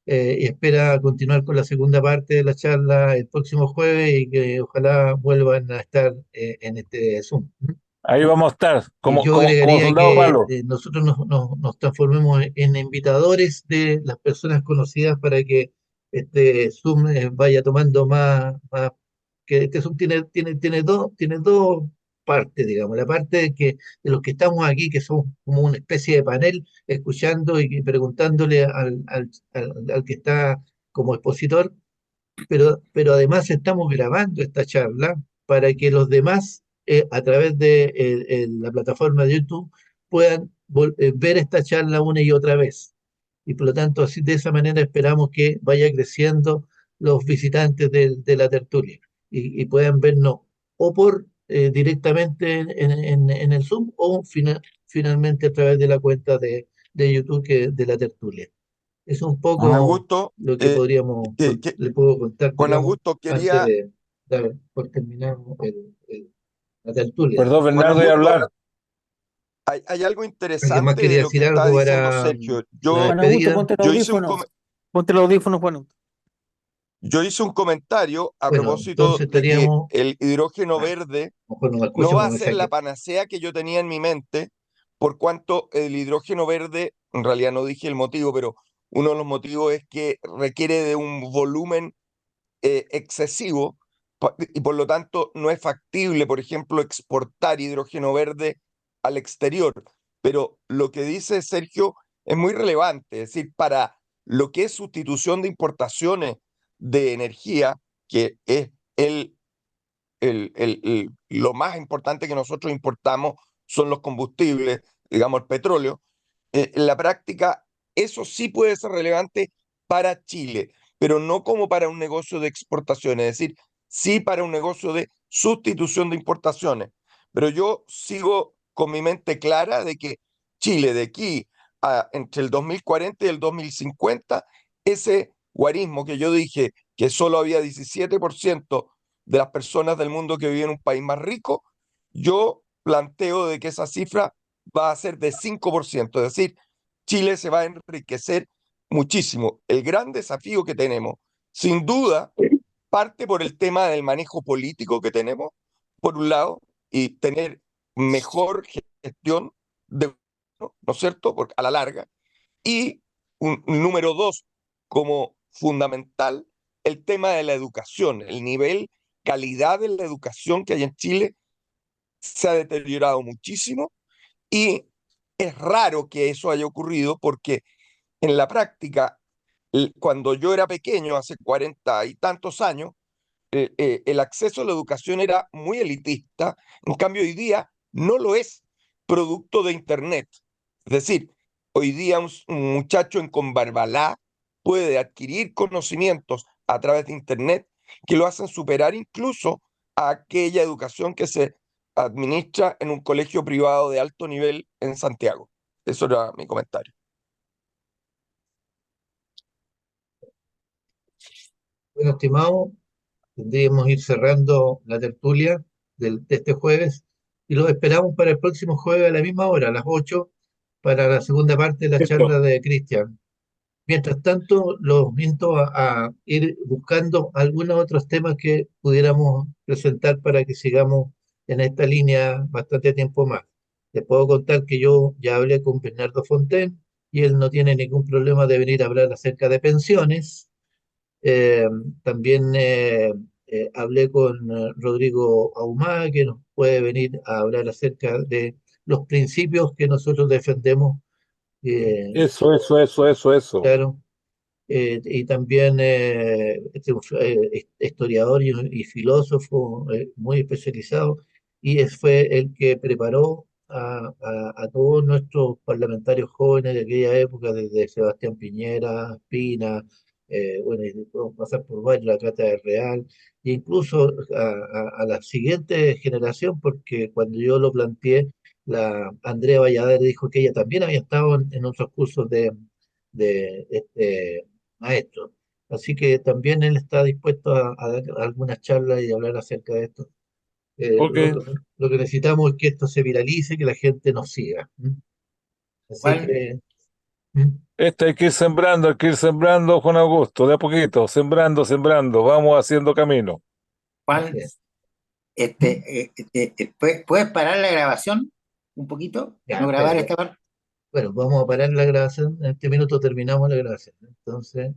[SPEAKER 1] y espera continuar con la segunda parte de la charla el próximo jueves y que ojalá vuelvan a estar en este Zoom.
[SPEAKER 5] Ahí vamos a estar,
[SPEAKER 1] Y
[SPEAKER 5] como,
[SPEAKER 1] yo
[SPEAKER 5] como
[SPEAKER 1] agregaría
[SPEAKER 5] soldado
[SPEAKER 1] que
[SPEAKER 5] palo.
[SPEAKER 1] nosotros nos transformemos en invitadores de las personas conocidas para que este Zoom vaya tomando más, que este Zoom tiene dos partes, digamos. La parte de los que estamos aquí, que somos como una especie de panel, escuchando y preguntándole al que está como expositor, pero además estamos grabando esta charla para que los demás, a través de la plataforma de YouTube, puedan ver esta charla una y otra vez. Y por lo tanto, así de esa manera esperamos que vaya creciendo los visitantes de la tertulia y puedan vernos o por directamente en el Zoom o finalmente a través de la cuenta de YouTube de la tertulia. Es un
[SPEAKER 4] Con
[SPEAKER 1] poco
[SPEAKER 4] Augusto,
[SPEAKER 1] lo que
[SPEAKER 4] que, que-
[SPEAKER 1] le puedo contar,
[SPEAKER 4] con
[SPEAKER 1] digamos,
[SPEAKER 4] Augusto
[SPEAKER 1] antes
[SPEAKER 4] quería,
[SPEAKER 1] de dar por terminar la tertulia,
[SPEAKER 5] Perdón,
[SPEAKER 1] digamos.
[SPEAKER 4] con
[SPEAKER 5] Bernardo, y
[SPEAKER 4] Augusto,
[SPEAKER 5] hablar.
[SPEAKER 4] hay algo
[SPEAKER 1] ¿Alguien más
[SPEAKER 4] interesante de
[SPEAKER 1] quería
[SPEAKER 4] lo que
[SPEAKER 1] decir
[SPEAKER 4] está
[SPEAKER 1] algo
[SPEAKER 4] diciendo
[SPEAKER 1] para
[SPEAKER 4] Sergio.
[SPEAKER 1] la
[SPEAKER 7] Juan Augusto,
[SPEAKER 1] despedida?
[SPEAKER 4] Yo hice un,
[SPEAKER 7] ponte los audífonos, Juan.
[SPEAKER 4] yo hice un comentario a
[SPEAKER 1] Bueno,
[SPEAKER 4] propósito
[SPEAKER 1] entonces
[SPEAKER 4] de que
[SPEAKER 1] estaríamos,
[SPEAKER 4] el hidrógeno
[SPEAKER 1] a lo
[SPEAKER 4] verde
[SPEAKER 1] mejor no me
[SPEAKER 4] no
[SPEAKER 1] escuchan
[SPEAKER 4] va
[SPEAKER 1] por
[SPEAKER 4] a ser la
[SPEAKER 1] mensaje.
[SPEAKER 4] panacea que yo tenía en mi mente, por cuanto el hidrógeno verde, en realidad no dije el motivo, pero uno de los motivos es que requiere de un volumen excesivo y por lo tanto no es factible, por ejemplo, exportar hidrógeno verde al exterior. Pero lo que dice Sergio es muy relevante, es decir, para lo que es sustitución de importaciones de energía, que es el lo más importante que nosotros importamos son los combustibles, digamos el petróleo, en la práctica eso sí puede ser relevante para Chile, pero no como para un negocio de exportación, es decir, sí para un negocio de sustitución de importaciones. Pero yo sigo con mi mente clara de que Chile de aquí a entre el 2040 y el 2050, ese guarismo que yo dije que solo había 17% de las personas del mundo que viven en un país más rico, yo planteo de que esa cifra va a ser de 5%, es decir, Chile se va a enriquecer muchísimo. El gran desafío que tenemos, sin duda, parte por el tema del manejo político que tenemos, por un lado, y tener mejor gestión de, ¿no es cierto?, porque a la larga, y un número dos, como fundamental, el tema de la educación, el nivel, calidad de la educación que hay en Chile se ha deteriorado muchísimo y es raro que eso haya ocurrido porque en la práctica, cuando yo era pequeño, hace 40 y tantos años, el acceso a la educación era muy elitista, en cambio hoy día no lo es, producto de Internet. Es decir, hoy día un muchacho en Conbarbalá puede adquirir conocimientos a través de Internet que lo hacen superar incluso a aquella educación que se administra en un colegio privado de alto nivel en Santiago. Eso era mi comentario.
[SPEAKER 1] Bueno, estimado, tendríamos que ir cerrando la tertulia de este jueves y los esperamos para el próximo jueves a la misma hora, a las 8, para la segunda parte de la
[SPEAKER 5] Listo.
[SPEAKER 1] charla de Cristian. Mientras tanto, los invito a ir buscando algunos otros temas que pudiéramos presentar para que sigamos en esta línea bastante tiempo más. Les puedo contar que yo ya hablé con Bernardo Fontaine y él no tiene ningún problema de venir a hablar acerca de pensiones. Eh, También hablé con Rodrigo Ahumada, que nos puede venir a hablar acerca de los principios que nosotros defendemos. eh,
[SPEAKER 5] Eso.
[SPEAKER 1] claro, y también historiador y filósofo muy especializado, y fue el que preparó a todos nuestros parlamentarios jóvenes de aquella época, desde Sebastián Piñera, Espina, bueno, y podemos pasar por varios, la Cátedra Real, e incluso a la siguiente generación, porque cuando yo lo planteé, la Andrea Valladares dijo que ella también había estado en otros cursos de maestro. Así que también él está dispuesto a dar algunas charlas y hablar acerca de esto.
[SPEAKER 5] Ok.
[SPEAKER 1] Lo que necesitamos es que esto se viralice, que la gente nos siga. ¿M? Así
[SPEAKER 6] Juan,
[SPEAKER 1] que, ¿m?
[SPEAKER 5] Hay que ir sembrando, Juan Augusto, de a poquito, sembrando, vamos haciendo camino.
[SPEAKER 6] Juan,
[SPEAKER 1] Así es.
[SPEAKER 6] ¿puedes parar la grabación un poquito?
[SPEAKER 1] Ya,
[SPEAKER 6] ¿No grabar
[SPEAKER 1] espérate.
[SPEAKER 6] esta parte?
[SPEAKER 1] Bueno, vamos a parar la grabación. En este minuto terminamos la grabación. Entonces.